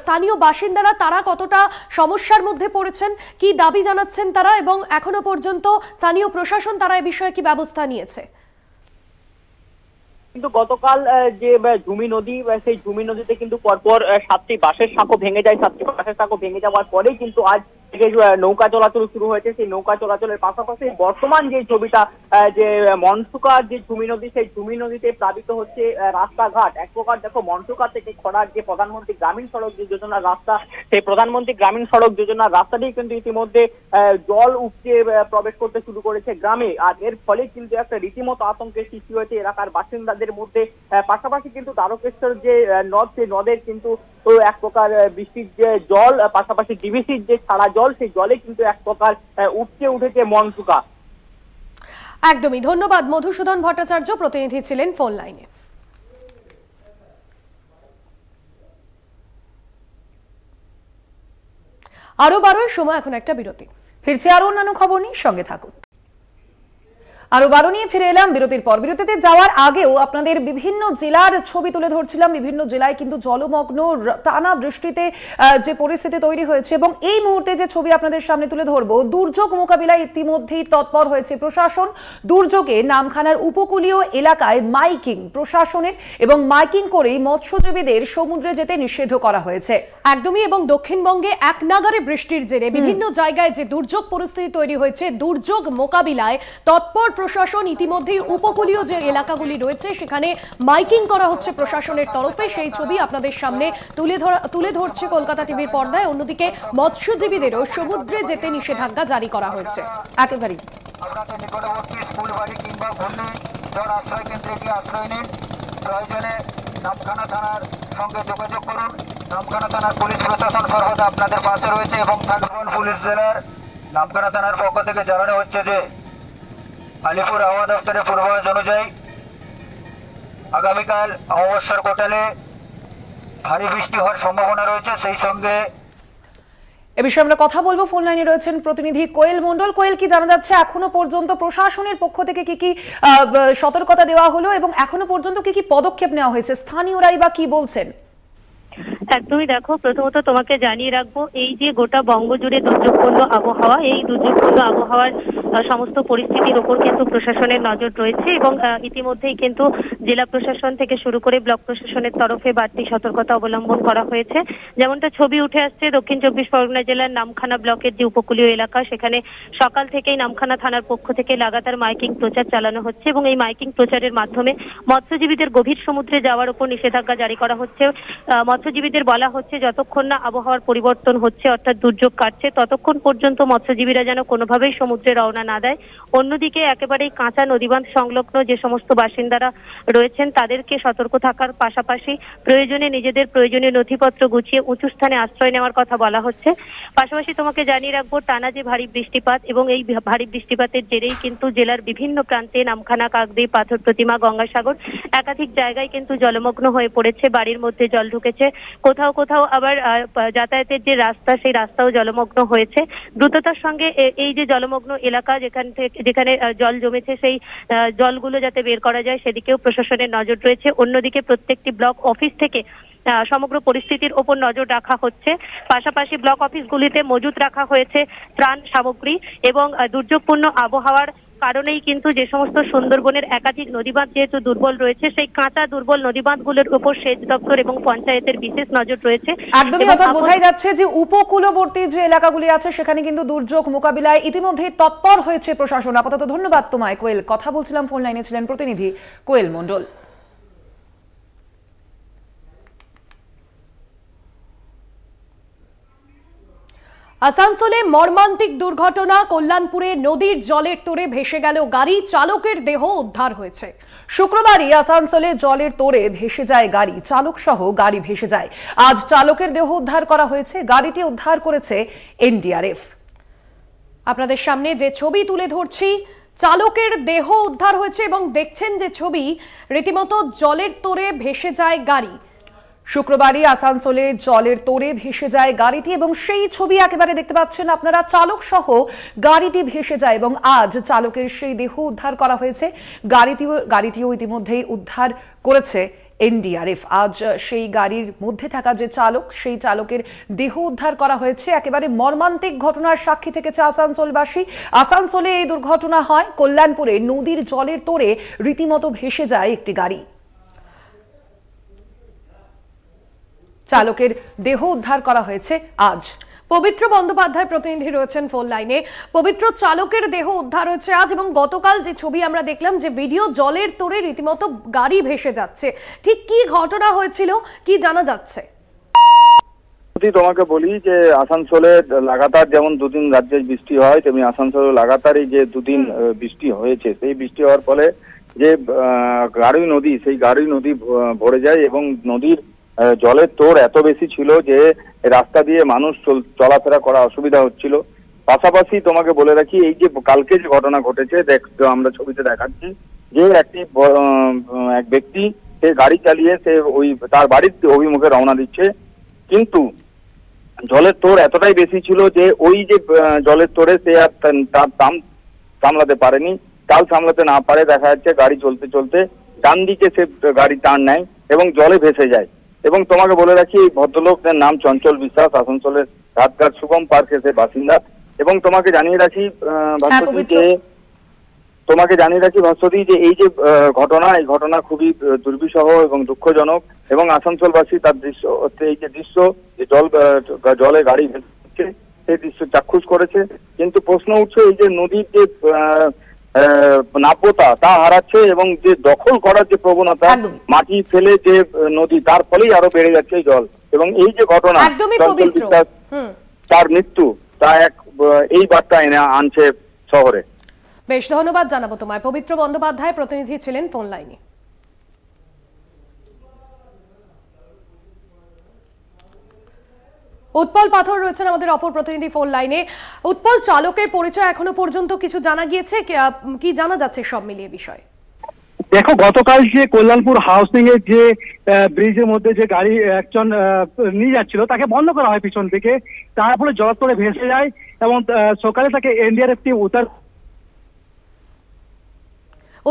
স্থানীয় বাসিন্দারা তারা কতটা সমস্যার মধ্যে পড়েছেন, কি দাবি জানাচ্ছেন তারা এবং এখনো পর্যন্ত স্থানীয় প্রশাসন তারা এই বিষয়ে কি ব্যবস্থা নিয়েছে? কিন্তু গতকাল যে ঝুমি নদী, সেই ঝুমি নদীতে কিন্তু পরপর 7টি বাঁশের সাঁকো ভেঙে যায়। 7টি বাঁশের সাঁকো ভেঙে যাওয়ার পরেই কিন্তু আজ থেকে নৌকা চলাচল শুরু হয়েছে। সেই নৌকা চলাচলের পাশাপাশি বর্তমান যে ছবিটা, যে মনসুকার যে ঝুমি নদী, সেই ঝুমি নদীতে প্লাবিত হচ্ছে রাস্তাঘাট। এক প্রকার দেখো মনসুকা থেকে খড়ার যে প্রধানমন্ত্রী গ্রামীণ সড়ক যে যোজনার রাস্তা, সেই প্রধানমন্ত্রী গ্রামীণ সড়ক যোজনার রাস্তাটি কিন্তু ইতিমধ্যে জল উপচে প্রবেশ করতে শুরু করেছে গ্রামে। আর এর ফলে কিন্তু একটা রীতিমতো আতঙ্কের সৃষ্টি হয়েছে এলাকার বাসিন্দাদের মধ্যে। পাশাপাশি কিন্তু দ্বারকেশ্বর যে নদ, সেই নদের কিন্তু এক প্রকার বৃষ্টির যে জল, পাশাপাশি ডিভিসির যে ছাড়া জল, সেই জলে কিন্তু এক প্রকার উপচে উঠেছে মনসুকা। একদমই, ধন্যবাদ মধুসূদন ভট্টাচার্য, প্রতিনিধি ছিলেন ফোন লাইনে। আরো 12-এর সময় এখন একটা বিরতি, ফিরছে আরো অন্যান্য খবর নিয়ে, সঙ্গে থাকুন। আরো 12 নিয়ে ফিরে এলাম বিরতির পর। বিরতিতে যাওয়ার আগেও আপনাদের বিভিন্ন জেলার ছবি তুলে ধরছিলাম। বিভিন্ন জেলায় কিন্তু জলমগ্ন টানা বৃষ্টিতে যে পরিস্থিতি তৈরি হয়েছে এবং এই মুহূর্তে যে ছবি আপনাদের সামনে তুলে ধরবো, দুর্যোগ মোকাবিলায় ইতিমধ্যেই তৎপর হয়েছে প্রশাসন। দুর্যোগে নামখানার উপকূলীয় এলাকায় মাইকিং প্রশাসনের এবং মাইকিং করেই মৎস্যজীবীদের সমুদ্রে যেতে নিষেধ করা হয়েছে। একদমই, এবং দক্ষিণবঙ্গে এক নাগারে বৃষ্টির জেরে বিভিন্ন জায়গায় যে দুর্যোগ পরিস্থিতি তৈরি হয়েছে, দুর্যোগ মোকাবিলায় তৎপর প্রশাসন। ইতিমধ্যেই উপকূলীয় যে এলাকাগুলি রয়েছে সেখানে মাইকিং করা হচ্ছে প্রশাসনের তরফে। সেই ছবি আপনাদের সামনে তুলে ধরছে কলকাতা টিভির পর্দায়। অন্যদিকে মৎস্যজীবীদেরও সমুদ্রে যেতে নিষেধাজ্ঞা জারি করা হয়েছে। একেবারেই আপনাদের নিকটবর্তী স্কুল বাড়ি কিংবা ঘূর্ণিঝড় আশ্রয় কেন্দ্রে গিয়ে আশ্রয় নিন। প্রয়োজনে নামখানা থানার সঙ্গে যোগাযোগ করুন। নামখানা থানার পুলিশ প্রশাসন সর্বদা আপনাদের পাশে রয়েছে এবং থাকবেন। পুলিশ জেলার নামখানা থানার পক্ষ থেকে জানানো হচ্ছে যে আলিপুর আবহাওয়া দপ্তরের পূর্বাভাস অনুযায়ী আগামীকাল অমাবস্যার কোটালে ভারী বৃষ্টি হওয়ার সম্ভাবনা রয়েছে। সেই সঙ্গে এ বিষয়ে আমরা কথা বলবো। ফোন লাইনে রয়েছেন প্রতিনিধি কোয়েল মণ্ডল। কোয়েল, কি জানা যাচ্ছে এখনো পর্যন্ত প্রশাসনের পক্ষ থেকে কি কি সতর্কতা দেওয়া হলো এবং এখনো পর্যন্ত কি কি পদক্ষেপ নেওয়া হয়েছে, স্থানীয়রাই বা কি বলছেন? একদমই, দেখো, প্রথমত তোমাকে জানিয়ে রাখবো, এই যে গোটা বঙ্গ জুড়ে দুর্যোগপূর্ণ আবহাওয়া, এই দুর্যোগপূর্ণ আবহাওয়ার সমস্ত পরিস্থিতির ওপর কিন্তু প্রশাসনের নজর রয়েছে এবং ইতিমধ্যেই কিন্তু জেলা প্রশাসন থেকে শুরু করে ব্লক প্রশাসনের তরফে বাড়তি সতর্কতা অবলম্বন করা হয়েছে। যেমনটা ছবি উঠে আসছে, দক্ষিণ 24 পরগনা জেলার নামখানা ব্লকের যে উপকূলীয় এলাকা, সেখানে সকাল থেকেই নামখানা থানার পক্ষ থেকে লাগাতার মাইকিং প্রচার চালানো হচ্ছে এবং এই মাইকিং প্রচারের মাধ্যমে মৎস্যজীবীদের গভীর সমুদ্রে যাওয়ার উপর নিষেধাজ্ঞা জারি করা হচ্ছে। মৎস্যজীবীদের বলা হচ্ছে যতক্ষণ না আবহাওয়ার পরিবর্তন হচ্ছে, অর্থাৎ দুর্যোগ কাটছে, ততক্ষণ পর্যন্ত মৎস্যজীবীরা যেন কোনোভাবেই সমুদ্রে রওনা না দেয়। অন্যদিকে একেবারেই কাঁচা নদীবাঁধ সংলগ্ন যে সমস্ত বাসিন্দারা রয়েছেন তাদেরকে সতর্ক থাকার পাশাপাশি প্রয়োজনে নিজেদের প্রয়োজনীয় নথিপত্র গুছিয়ে উঁচু স্থানে আশ্রয় নেওয়ার কথা বলা হচ্ছে। পাশাপাশি তোমাকে জানিয়ে রাখবো, টানা যে ভারী বৃষ্টিপাত এবং এই ভারী বৃষ্টিপাতের জেরেই কিন্তু জেলার বিভিন্ন প্রান্তে নামখানা, কাকদ্বীপ, পাথর প্রতিমা, গঙ্গাসাগর একাধিক জায়গায় কিন্তু জলমগ্ন হয়ে পড়েছে। বাড়ির মধ্যে জল ঢুকেছে, কোথাও কোথাও আবার যাতায়াতের যে রাস্তা, সেই রাস্তাও জলমগ্ন হয়েছে। দ্রুততার সঙ্গে এই যে জলমগ্ন এলাকা যেখানে জল জমেছে, সেই জলগুলো যাতে বের করা যায় সেদিকেও প্রশাসনের নজর রয়েছে। অন্যদিকে প্রত্যেকটি ব্লক অফিস থেকে সমগ্র পরিস্থিতির ওপর নজর রাখা হচ্ছে। পাশাপাশি ব্লক অফিসগুলিতে মজুত রাখা হয়েছে ত্রাণ সামগ্রী এবং দুর্যোগপূর্ণ আবহাওয়ার কারণেই কিন্তু যে সমস্ত সুন্দরবনের একাধিক নদীবাঁধ যেহেতু দুর্বল রয়েছে, সেই কাঁচা দুর্বল নদীবাঁধগুলোর উপর সেচ দপ্তর এবং পঞ্চায়েতের বিশেষ নজর রয়েছে। একদমই, অর্থাৎ বোঝাই যাচ্ছে যে উপকূলবর্তী যে এলাকাগুলি আছে সেখানে কিন্তু দুর্যোগ মোকাবিলায় ইতিমধ্যেই তৎপর হয়েছে প্রশাসন। আপাতত ধন্যবাদ তোমায় কোয়েল। কথা বলছিলাম, ফোন লাইনে ছিলেন প্রতিনিধি কোয়েল মণ্ডল। আসানসোলে মর্মান্তিক দুর্ঘটনা। কল্যাণপুরে নদীর জলের তোড়ে ভেসে গেল গাড়ি, চালকের দেহ উদ্ধার হয়েছে। শুক্রবারই আসানসোলে জলের তোড়ে ভেসে যায় গাড়ি, চালক সহ গাড়ি ভেসে যায়। আজ চালকের দেহ উদ্ধার করা হয়েছে। গাড়িটি উদ্ধার করেছে এনডিআরএফ। আপনাদের সামনে যে ছবি তুলে ধরছি, চালকের দেহ উদ্ধার হয়েছে এবং দেখছেন যে ছবি, রীতিমতো জলের তোড়ে ভেসে যায় গাড়ি। শুক্রবারই আসানসোলে জলের তোড়ে ভেসে যায় গাড়িটি এবং সেই ছবি একেবারে দেখতে পাচ্ছেন আপনারা। চালক সহ গাড়িটি ভেসে যায় এবং আজ চালকের সেই দেহ উদ্ধার করা হয়েছে। গাড়িটিও ইতিমধ্যেই উদ্ধার করেছে এনডিআরএফ। আজ সেই গাড়ির মধ্যে থাকা যে চালক, সেই চালকের দেহ উদ্ধার করা হয়েছে। একেবারে মর্মান্তিক ঘটনার সাক্ষী থেকেছে আসানসোলবাসী। আসানসোলে এই দুর্ঘটনা হয়। কল্যাণপুরে নদীর জলের তোড়ে রীতিমতো ভেসে যায় একটি গাড়ি। চালকের দেহ উদ্ধার করা হয়েছে আজ। পবিত্র বন্দ্যোপাধ্যায় প্রতিনিধি রয়েছেন ফোন লাইনে। পবিত্র, চালকের দেহ উদ্ধার হয়েছে আজ এবং গতকাল যে ছবি আমরা দেখলাম, যে ভিডিও, জলের তোড়ে রীতিমতো গাড়ি ভেসে যাচ্ছে, ঠিক কি ঘটনা হয়েছিল, কি জানা যাচ্ছে? তোমাকে বলি যে আসানসোলে লাগাতার যেমন দুদিন রাজ্যে বৃষ্টি হয়, তেমনি আসানসোলে লাগাতার এই যে দুদিন বৃষ্টি হয়েছে, সেই বৃষ্টি হওয়ার ফলে যে গাড়ুই নদী, সেই গাড়ুই নদী ভরে যায় এবং নদীর জলের তোড় এত বেশি ছিল যে রাস্তা দিয়ে মানুষ চলাফেরা করা অসুবিধা হচ্ছিল। পাশাপাশি তোমাকে বলে রাখি, এই যে কালকে যে ঘটনা ঘটেছে, আমরা ছবিতে দেখাচ্ছি যে এক ব্যক্তি সে গাড়ি চালিয়ে সে ওই তার বাড়ির অভিমুখে রওনা দিচ্ছে, কিন্তু জলের তোড় এতটাই বেশি ছিল যে ওই যে জলের তোড়ে সে আর তার দাম সামলাতে পারেনি চাল সামলাতে না পারে দেখা যাচ্ছে গাড়ি চলতে চলতে ডান দিকে সে গাড়ি টার্ন নেয় এবং জলে ভেসে যায়। এবং তোমাকে বলে রাখি এই ভদ্রলোকের নাম চঞ্চল বিশ্বাস, আসানসোলের রাতঘাট সুগম পার্কের সে বাসিন্দা। এবং তোমাকে জানিয়ে রাখি ভাস্বতী যে এই যে ঘটনা, এই ঘটনা খুবই দুর্বিষহ এবং দুঃখজনক। এবং আসানসোলবাসী তার দৃশ্য এই যে দৃশ্য যে জলে গাড়ি ভেসে সেই দৃশ্য চাক্ষুষ করেছে। কিন্তু প্রশ্ন উঠছে এই যে নদীর যে নাব্যতা তা হারাচ্ছে এবং যে দখল করার যে প্রবণতা, মাটি ফেলে যে নদী, তার ফলেই আরো বেড়ে যাচ্ছে এই জল। এবং এই যে ঘটনা তার মৃত্যু, তা এই বার্তা এনে আনছে শহরে। বেশ, ধন্যবাদ জানাবো তোমায়। পবিত্র বন্দ্যোপাধ্যায় প্রতিনিধি ছিলেন ফোন লাইনে। উৎপল পাথর রয়েছেন আমাদের অপর প্রতিনিধি ফোন লাইনে। উৎপল, চালকের পরিচয় এখনো পর্যন্ত কিছু জানা গিয়েছে, কি জানা যাচ্ছে সব মিলিয়ে বিষয়? দেখো, গতকাল যে কল্যাণপুর হাউসিং এর যে ব্রিজের মধ্যে যে গাড়ি একজন নিয়ে যাচ্ছিল তাকে বন্ধ করা হয় পিছন থেকে, তার ফলে জলস্তরে ভেসে যায় এবং সকালে তাকে এনডিআরএফ টিম উদ্ধার।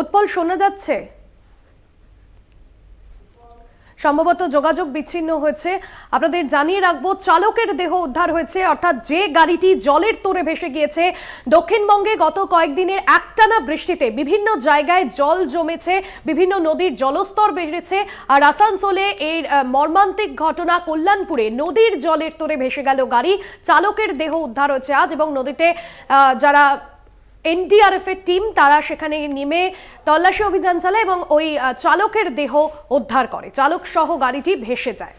উৎপল, শোনা যাচ্ছে? সম্ভবত যোগাযোগ বিচ্ছিন্ন হয়েছে। আপনাদের জানিয়ে রাখবো, চালকের দেহ উদ্ধার হয়েছে, অর্থাৎ যে গাড়িটি জলের তোরে ভেসে গিয়েছে। দক্ষিণবঙ্গে গত কয়েকদিনের একটানা বৃষ্টিতে বিভিন্ন জায়গায় জল জমেছে, বিভিন্ন নদীর জলস্তর বেড়েছে। আর আসানসোলে এই মর্মান্তিক ঘটনা, কল্যাণপুরে নদীর জলের তোরে ভেসে গেল গাড়ি। চালকের দেহ উদ্ধার হয়েছে আজ, এবং নদীতে যারা এনডিআরএফ এর টিম তারা সেখানে নেমে তল্লাশি অভিযান চালায় এবং ওই চালকের দেহ উদ্ধার করে। চালক সহ গাড়িটি ভেসে যায়।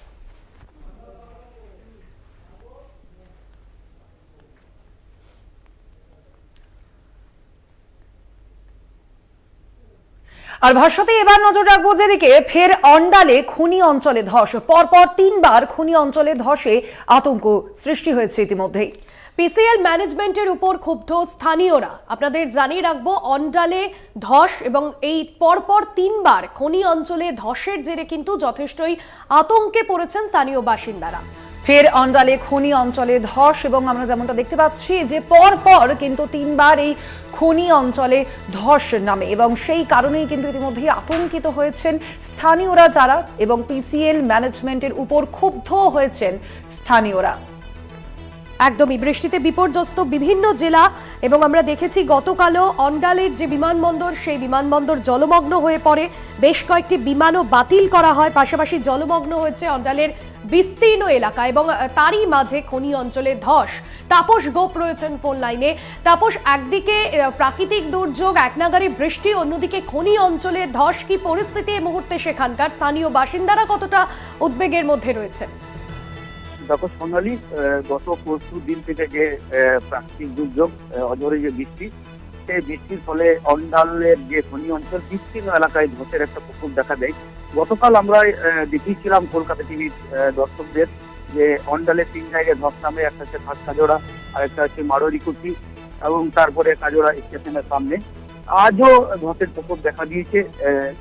আর ভাস্বতী, এবার নজর রাখবো যেদিকে ফের অন্ডালে খুনি অঞ্চলে ধস। পরপর 3 বার খুনি অঞ্চলে ধসে আতঙ্ক সৃষ্টি হয়েছে ইতিমধ্যেই। পিসিএল ম্যানেজমেন্টের উপর ক্ষুব্ধ স্থানীয়রা। আপনাদের জানিয়ে রাখবো, অন্ডালে ধস এবং এই পরপর 3 বার খনি অঞ্চলে ধসের জেরে কিন্তু যথেষ্টই আতঙ্কে পড়েছেন স্থানীয় বাসিন্দারা। ফের অন্ডালে খনি অঞ্চলে ধস, এবং আমরা যেমনটা দেখতে পাচ্ছি যে পরপর কিন্তু 3 বার এই খনি অঞ্চলে ধস নামে, এবং সেই কারণেই কিন্তু ইতিমধ্যেই আতঙ্কিত হয়েছেন স্থানীয়রা যারা, এবং পিসিএল ম্যানেজমেন্টের উপর ক্ষুব্ধ হয়েছেন স্থানীয়রা। একদমই বৃষ্টিতে বিপর্যস্ত বিভিন্ন জেলা, এবং আমরা দেখেছি গতকালও অন্ডালের যে বিমানবন্দর, সেই বিমানবন্দর জলমগ্ন হয়ে পড়ে। বেশ কয়েকটি বিমানও বাতিল করা হয়, পাশাপাশি জলমগ্ন হয়েছে অন্ডালের বিস্তীর্ণ এলাকা, এবং তারই মাঝে খনি অঞ্চলে ধস। তাপস গোপ রয়েছেন ফোন লাইনে। তাপস, একদিকে প্রাকৃতিক দুর্যোগ, একনাগাড়ি বৃষ্টি, অন্যদিকে খনি অঞ্চলে ধস, কি পরিস্থিতি এই মুহূর্তে সেখানকার? স্থানীয় বাসিন্দারা কতটা উদ্বেগের মধ্যে রয়েছেন? দেখো সোনালী, গত পরশু দিন থেকে যে প্রাকৃতিক দুর্যোগ অঝরে যে বৃষ্টি, সেই বৃষ্টির ফলে অন্ডালের যে খনি অঞ্চল বিস্তীর্ণ এলাকায় ধসের একটা প্রকোপ দেখা দেয়। গতকাল আমরা দেখিয়েছিলাম কলকাতা টিভির দর্শকদের যে অন্ডালে 3 জায়গায় ধস নামে, একটা হচ্ছে কাজোড়া, আরেকটা হচ্ছে মারোরিকুচি, এবং তারপরে কাজোড়া স্টেশনের সামনে। আজও ধসের প্রকোপ দেখা দিয়েছে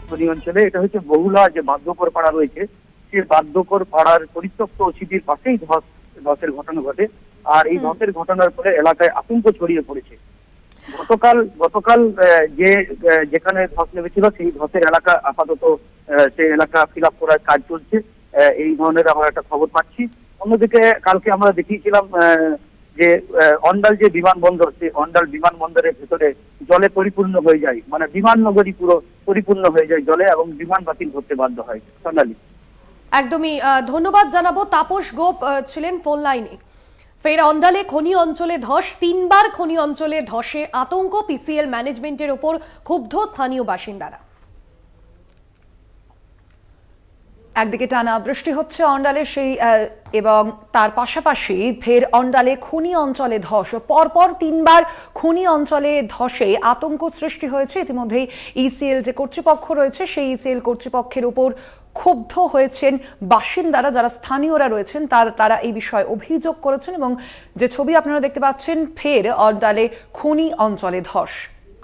খনি অঞ্চলে। এটা হচ্ছে বহুলা যে বাধ্যকর পাড়া রয়েছে, বাধ্যকর পাড়ার পরিত্যক্ত শিবির পাশেই ধসের ঘটনা ঘটে। আর এই ধসের ঘটনার পরে এলাকায় আতঙ্ক ছড়িয়ে পড়েছে। গতকাল যেখানে ধস নেমেছিল সেই ধসের এলাকা আপাতত সেই এলাকা ফিল আপ করার কাজ চলছে, এই ধরনের আমরা একটা খবর পাচ্ছি। অন্যদিকে কালকে আমরা দেখিয়েছিলাম যে অন্ডাল যে বিমানবন্দর, সেই অন্ডাল বিমানবন্দরের ভেতরে জলে পরিপূর্ণ হয়ে যায়, মানে বিমান নগরী পুরো পরিপূর্ণ হয়ে যায় জলে, এবং বিমান বাতিল করতে বাধ্য হয়। সোনালী, একদমই ধন্যবাদ জানাবো। তাপস গোপ ছিলেন ফোন লাইনে। ফের অন্ডালে খনি অঞ্চলে ধস, 3 বার খনি অঞ্চলে ধসে আতঙ্ক, পিসিএল ম্যানেজমেন্টের উপর ক্ষুব্ধ স্থানীয় বাসিন্দারা। একদিকে টানা বৃষ্টি হচ্ছে অন্ডালে, সেই এবং তার পাশাপাশি ফের অন্ডালে খনি অঞ্চলে ধস। পরপর 3 বার খনি অঞ্চলে ধসে আতঙ্ক সৃষ্টি হয়েছে। ইতিমধ্যেই ইসিএল যে কর্তৃপক্ষ রয়েছে, সেই ইসিএল কর্তৃপক্ষের উপর ক্ষুব্ধ হয়েছেন বাসিন্দারা, যারা স্থানীয়রা রয়েছেন তারা এই বিষয়ে অভিযোগ করেছেন। এবং যে ছবি আপনারা দেখতে পাচ্ছেন, ফের অন্ডালে খনি অঞ্চলে ধস।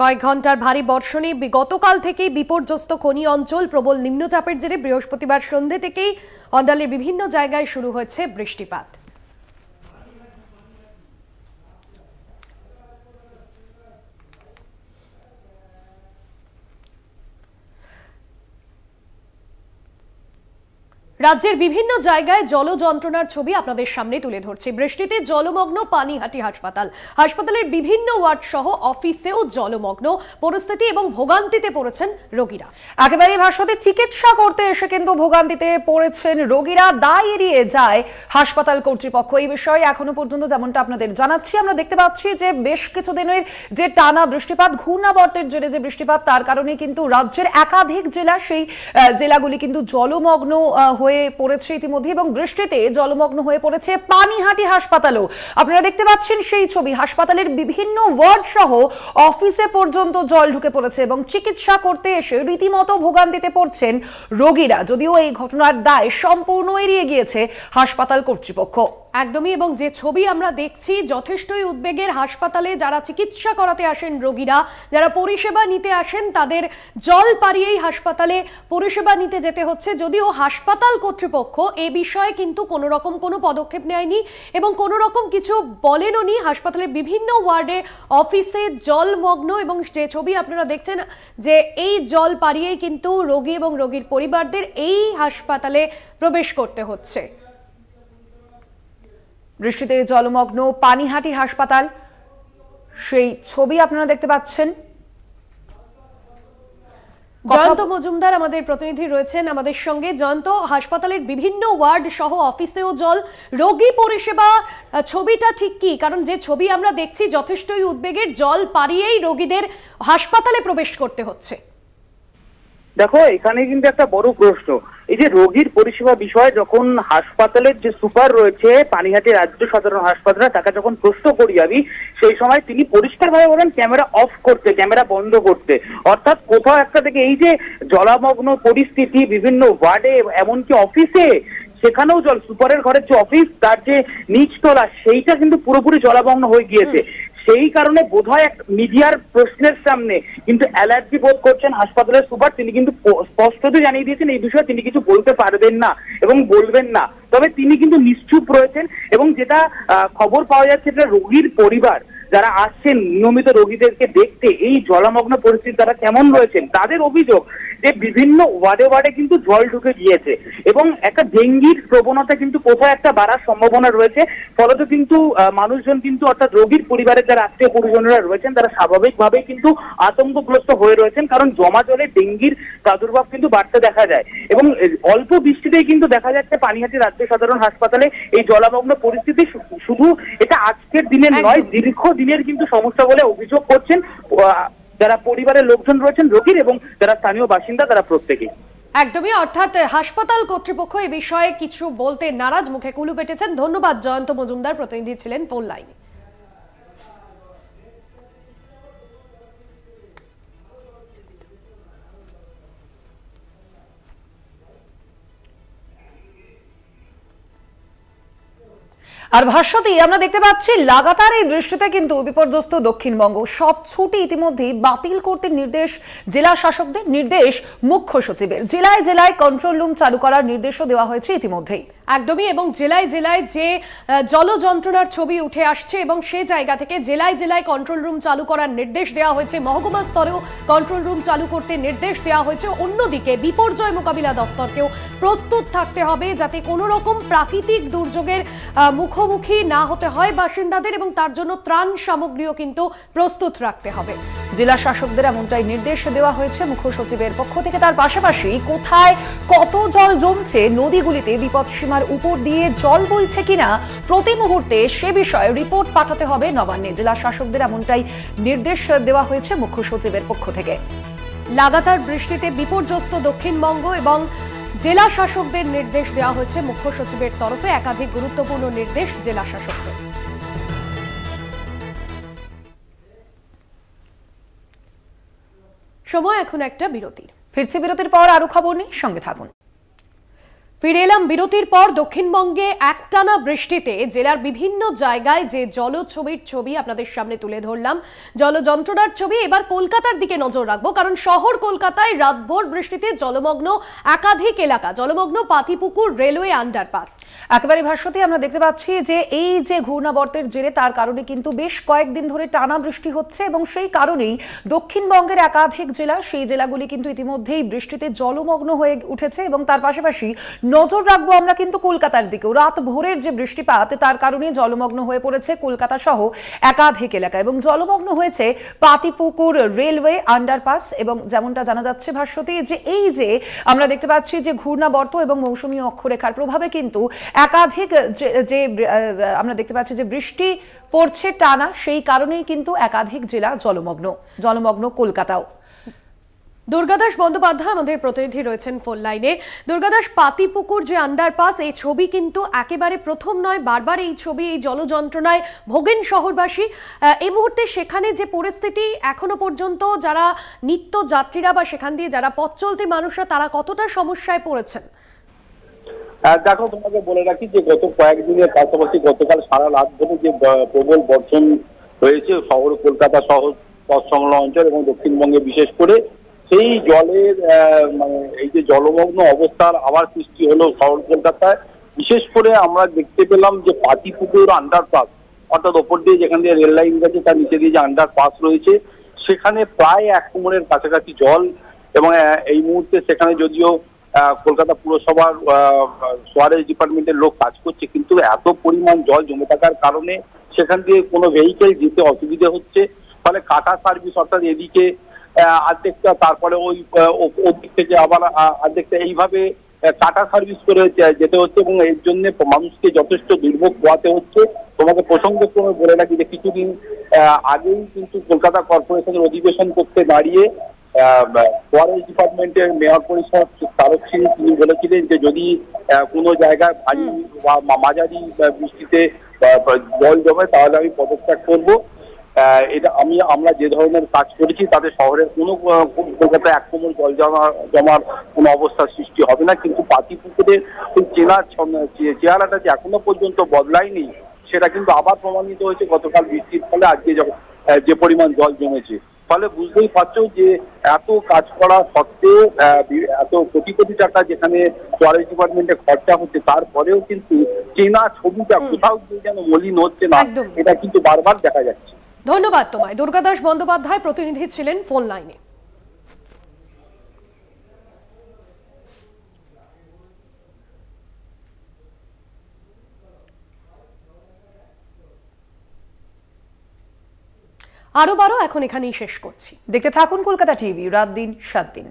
কয়েক ঘন্টার ভারী বর্ষণে গতকাল থেকেই বিপর্যস্ত খনি অঞ্চল। প্রবল নিম্নচাপের জেরে বৃহস্পতিবার সন্ধ্যে থেকেই অন্ডালের বিভিন্ন জায়গায় শুরু হয়েছে বৃষ্টিপাত। রাজ্যের বিভিন্ন জায়গায় জল যন্ত্রণার ছবি আপনাদের সামনে তুলে ধরছে। বৃষ্টিতে জলমগ্ন পানিহাটি হাসপাতাল, হাসপাতালের বিভিন্ন ওয়ার্ড সহ অফিসেও জলমগ্ন পরিস্থিতি এবং ভোগান্তিতে পড়েছেন রোগীরা। একেবারে ভাস্বতী, চিকিৎসা করতে এসে কিন্তু ভোগান্তিতে পড়েছেন রোগীরা। দায় এড়িয়ে যায় হাসপাতাল কর্তৃপক্ষ। এই বিষয়ে এখনো পর্যন্ত যেমনটা আপনাদের জানাচ্ছি, আমরা দেখতে পাচ্ছি যে বেশ কিছুদিনের যে টানা বৃষ্টিপাত, ঘূর্ণাবর্তের জেরে যে বৃষ্টিপাত, তার কারণে কিন্তু রাজ্যের একাধিক জেলা, সেই জেলাগুলি কিন্তু জলমগ্ন হয়ে পড়েছে ইতিমধ্যে এবং বৃষ্টিতে জলমগ্ন হয়ে পড়েছে পানিহাটি হাসপাতালও। আপনারা দেখতে পাচ্ছেন সেই ছবি, হাসপাতালের বিভিন্ন ওয়ার্ড সহ অফিসে পর্যন্ত জল ঢুকে পড়েছে এবং চিকিৎসা করতে এসে রীতিমতো ভোগান্তিতে পড়ছেন রোগীরা। যদিও এই ঘটনার দায় সম্পূর্ণ এড়িয়ে গিয়েছে হাসপাতাল কর্তৃপক্ষ। একদমই, এবং যে ছবি আমরা দেখছি যথেষ্টই উদ্বেগের। হাসপাতালে যারা চিকিৎসা করাতে আসেন রোগীরা, যারা পরিষেবা নিতে আসেন, তাদের জল পাড়িয়েই হাসপাতালে পরিষেবা নিতে যেতে হচ্ছে। যদিও হাসপাতাল কর্তৃপক্ষ এ বিষয়ে কিন্তু কোনো রকম কোনো পদক্ষেপ নেয়নি এবং কোনো রকম কিছু বলেনও নি। হাসপাতালের বিভিন্ন ওয়ার্ডে অফিসে জলমগ্ন এবং যে ছবি আপনারা দেখছেন, যে এই জল পাড়িয়েই কিন্তু রোগী এবং রোগীর পরিবারদের এই হাসপাতালে প্রবেশ করতে হচ্ছে। বৃষ্টিতে জলমগ্ন পানিহাটি হাসপাতাল, সেই ছবি আপনারা দেখতে পাচ্ছেন। জয়ন্ত মজুমদার আমাদের প্রতিনিধি রয়েছেন আমাদের সঙ্গে। জয়ন্ত, হাসপাতালের বিভিন্ন ওয়ার্ড সহ অফিসেও জল, রোগী পরিষেবা ছবিটা ঠিক কি? কারণ যে ছবি আমরা দেখছি যথেষ্টই উদ্বেগের, জল পাড়িয়েই রোগীদের হাসপাতালে প্রবেশ করতে হচ্ছে। দেখো, এখানে কিন্তু একটা বড় প্রশ্ন, এই যে রোগীর পরিষেবা বিষয়ে যখন হাসপাতালের যে সুপার রয়েছে পানিহাটি রাজ্য সাধারণ হাসপাতালে, তাকে যখন প্রশ্ন করি আমি, সেই সময় তিনি পরিষ্কারভাবে বলেন ক্যামেরা অফ করতে, ক্যামেরা বন্ধ করতে। অর্থাৎ কোথাও একটা থেকে এই যে জলামগ্ন পরিস্থিতি বিভিন্ন ওয়ার্ডে, এমনকি অফিসে, সেখানেও জল, সুপারের ঘরের যে অফিস, তার যে নিচতলা, সেইটা কিন্তু পুরোপুরি জলামগ্ন হয়ে গিয়েছে। সেই কারণে বোধহয় এক মিডিয়ার প্রশ্নের সামনে কিন্তু অ্যালার্জি বোধ করছেন হাসপাতালের সুপার। তিনি কিন্তু স্পষ্টতই জানিয়ে দিয়েছেন এই বিষয়ে তিনি কিছু বলতে পারবেন না এবং বলবেন না। তবে তিনি কিন্তু নিশ্চুপ রয়েছেন এবং যেটা খবর পাওয়া যাচ্ছে, এটা রোগীর পরিবার যারা আসছেন নিয়মিত রোগীদেরকে দেখতে, এই জলমগ্ন পরিস্থিতি তারা কেমন রয়েছেন, তাদের অভিযোগ যে বিভিন্ন ওয়ার্ডে ওয়ার্ডে কিন্তু জল ঢুকে গিয়েছে এবং একটা ডেঙ্গির প্রবণতা কিন্তু কোথাও একটা বাড়ার সম্ভাবনা রয়েছে। ফলত কিন্তু মানুষজন কিন্তু, অর্থাৎ রোগীর পরিবারের যারা আত্মীয় পরিজনেরা রয়েছেন, তারা স্বাভাবিকভাবেই কিন্তু আতঙ্কগ্রস্ত হয়ে রয়েছেন, কারণ জমা জলে ডেঙ্গির প্রাদুর্ভাব কিন্তু বাড়তে দেখা যায়। এবং অল্প বৃষ্টিতেই কিন্তু দেখা যাচ্ছে পানিহাটি রাজ্য সাধারণ হাসপাতালে এই জলমগ্ন পরিস্থিতি। শুধু এটা আজকের দিনের নয়, দীর্ঘ দিনের কিন্তু সমস্যা বলে অভিযোগ করছেন যারা পরিবারের লোকজন রয়েছেন রোগীর এবং যারা স্থানীয় বাসিন্দা, তারা প্রত্যেকেই। একদমই, অর্থাৎ হাসপাতাল কর্তৃপক্ষ এই বিষয়ে কিছু বলতে নারাজ, মুখে কুলু পেটেছেন। ধন্যবাদ জয়ন্ত মজুমদার, প্রতিনিধি ছিলেন ফোন লাইনে। আর ভাস্বতী, আমরা দেখতে পাচ্ছি লাগাতার এই বৃষ্টিতে কিন্তু বিপর্যস্ত দক্ষিণবঙ্গ। সব ছুটি ইতিমধ্যেই বাতিল করতে নির্দেশ জেলা শাসকদের, নির্দেশ মুখ্য সচিবের। জেলায় জেলায় কন্ট্রোল রুম চালু করার নির্দেশও দেওয়া হয়েছে ইতিমধ্যেই। একদমই, এবং জেলায় জেলায় যে জল যন্ত্রণার ছবি উঠে আসছে এবং সেই জায়গা থেকে জেলায় জেলায় কন্ট্রোল রুম চালু করার নির্দেশ দেওয়া হয়েছে। মহকুমা স্তরেও কন্ট্রোল রুম চালু করতে নির্দেশ দেওয়া হয়েছে। অন্যদিকে বিপর্যয় মোকাবিলা দপ্তরকেও প্রস্তুত থাকতে হবে, যাতে কোনো রকম প্রাকৃতিক দুর্যোগের মুখোমুখি না হতে হয় বাসিন্দাদের, এবং তার জন্য ত্রাণ সামগ্রীও কিন্তু প্রস্তুত রাখতে হবে। জেলা শাসকদের এমনটাই নির্দেশ দেওয়া হয়েছে মুখ্য সচিবের পক্ষ থেকে। তার পাশাপাশি কোথায় কত জল জমছে, নদীগুলিতে বিপদসীমার উপর দিয়ে জল বইছে কিনা প্রতি মুহূর্তে সে বিষয়ে রিপোর্ট পাঠাতে হবে নবান্নে। জেলা শাসকদের এমনটাই নির্দেশ দেওয়া হয়েছে মুখ্য সচিবের পক্ষ থেকে। লাগাতার বৃষ্টিতে বিপর্যস্ত দক্ষিণবঙ্গ এবং জেলা শাসকদের নির্দেশ দেওয়া হয়েছে মুখ্য সচিবের তরফে। একাধিক গুরুত্বপূর্ণ নির্দেশ জেলা শাসকদের। সময় এখন একটা বিরতির। ফিরছি বিরতির পর, আরো খবর নিয়ে সঙ্গে থাকুন। ফিরে এলাম বিরতির পর। দক্ষিণবঙ্গে একটানা বৃষ্টিতে জেলার বিভিন্ন জায়গায় যে জলছবির ছবি আপনাদের সামনে তুলে ধরলাম, জল যন্ত্রণার ছবি। এবার কলকাতার দিকে নজর রাখবো, কারণ শহর কলকাতায় রাতভর বৃষ্টিতে জলমগ্ন একাধিক এলাকা, জলমগ্ন পাতিপুকুর রেলওয়ে আন্ডারপাস। একেবারে ভাস্বতী, আমরা দেখতে পাচ্ছি যে এই যে ঘূর্ণাবর্তের জেরে, তার কারণে কিন্তু বেশ কয়েকদিন ধরে টানা বৃষ্টি হচ্ছে এবং সেই কারণেই দক্ষিণবঙ্গের একাধিক জেলা, সেই জেলাগুলি কিন্তু ইতিমধ্যেই বৃষ্টিতে জলমগ্ন হয়ে উঠেছে এবং তার পাশাপাশি নজর রাখবো আমরা কিন্তু কলকাতার দিকেও। রাত ভোরের যে বৃষ্টিপাত তার কারণে জলমগ্ন হয়ে পড়েছে কলকাতা সহ একাধিক এলাকা এবং জলমগ্ন হয়েছে পাতিপুকুর রেলওয়ে আন্ডারপাস। এবং যেমনটা জানা যাচ্ছে ভাস্বতী, যে এই যে আমরা দেখতে পাচ্ছি যে ঘূর্ণাবর্ত এবং মৌসুমী অক্ষরেখার প্রভাবে কিন্তু একাধিক যে আমরা দেখতে পাচ্ছি যে বৃষ্টি পড়ছে টানা, সেই কারণেই কিন্তু একাধিক জেলা জলমগ্ন কলকাতাও। দুর্গাদাস বন্দ্যোপাধ্যায় আমাদের প্রতিনিধি রয়েছেন ফোন লাইনে। দুর্গাদাস, পাতিপুকুর যে আন্ডারপাস, এই ছবি কিন্তু একেবারে প্রথম নয়, বারবার এই ছবি, এই জলযন্ত্রণায় ভোগেন শহরবাসী। এই মুহূর্তে সেখানে যে পরিস্থিতি, এখনো পর্যন্ত যারা নিত্য যাত্রীরা বা সেখান দিয়ে যারা পথ চলতি মানুষরা, তারা কতটা সমস্যায় পড়েছেন? দেখো, তোমাকে বলে রাখি যে গত কয়েকদিনের পাশাপাশি গতকাল সারা রাত ধরে যে প্রবল বর্ষণ হয়েছে শহর কলকাতা শহর পথ সংলগ্ন অঞ্চল এবং দক্ষিণবঙ্গে বিশেষ করে, সেই জলের মানে এই যে জলমগ্ন অবস্থার আবার সৃষ্টি হলো শহর কলকাতায়। বিশেষ করে আমরা দেখতে পেলাম যে পাতিপুকুর আন্ডারপাস, অর্থাৎ ওপর দিয়ে যেখান দিয়ে রেল লাইন গেছে তার নিচে দিয়ে যে আন্ডারপাস রয়েছে, সেখানে প্রায় 1 কোমরের কাছাকাছি জল। এবং এই মুহূর্তে সেখানে যদিও কলকাতা পুরসভার সোয়ারেজ ডিপার্টমেন্টের লোক কাজ করছে, কিন্তু এত পরিমাণ জল জমে থাকার কারণে সেখান দিয়ে কোনো ভেহিকেল যেতে অসুবিধা হচ্ছে। ফলে কাটা সার্ভিস, অর্থাৎ এদিকে অর্ধেকটা, তারপরে ওদিক থেকে আবার অর্ধেকটা, এইভাবে কাটা সার্ভিস করে যেতে হচ্ছে এবং এর জন্য মানুষকে যথেষ্ট দুর্ভোগ পোহাতে হচ্ছে। তোমাকে প্রসঙ্গক্রমে বলে রাখি যে কিছুদিন আগেই কিন্তু কলকাতা কর্পোরেশনের অধিবেশন করতে দাঁড়িয়ে ফরেস্ট ডিপার্টমেন্টের মেয়র পরিষদ তারক সিং তিনি বলেছিলেন যে যদি কোনো জায়গায় ভারী বা মাঝারি বৃষ্টিতে জল জমে তাহলে আমি পদত্যাগ করবো। এটা আমরা যে ধরনের কাজ করেছি তাতে শহরের কোনো কলকাতায় 1 কোমর জল জমার কোনো অবস্থার সৃষ্টি হবে না। কিন্তু পাতিপুকুরের চেহারাটা যে এখনো পর্যন্ত বদলায়নি, সেটা কিন্তু আবার প্রমাণিত হয়েছে গতকাল বৃষ্টির ফলে। আজকে যে পরিমাণ জল জমেছে, ফলে বুঝতেই পারছো যে এত কাজ করা সত্ত্বেও, এত কোটি কোটি টাকা যেখানে ফরেস্ট ডিপার্টমেন্টে খরচা হচ্ছে, তারপরেও কিন্তু চেনা ছবিটা কোথাও গিয়ে যেন মলিন হচ্ছে না, এটা কিন্তু বারবার দেখা যাচ্ছে। ধন্যবাদ তোমায়। দুর্গাদাস বন্দ্যোপাধ্যায় প্রতিনিধি ছিলেন ফোন লাইনে। আরো বারো এখন এখানেই শেষ করছি। দেখতে থাকুন কলকাতা টিভি, রাত দিন 7 দিন।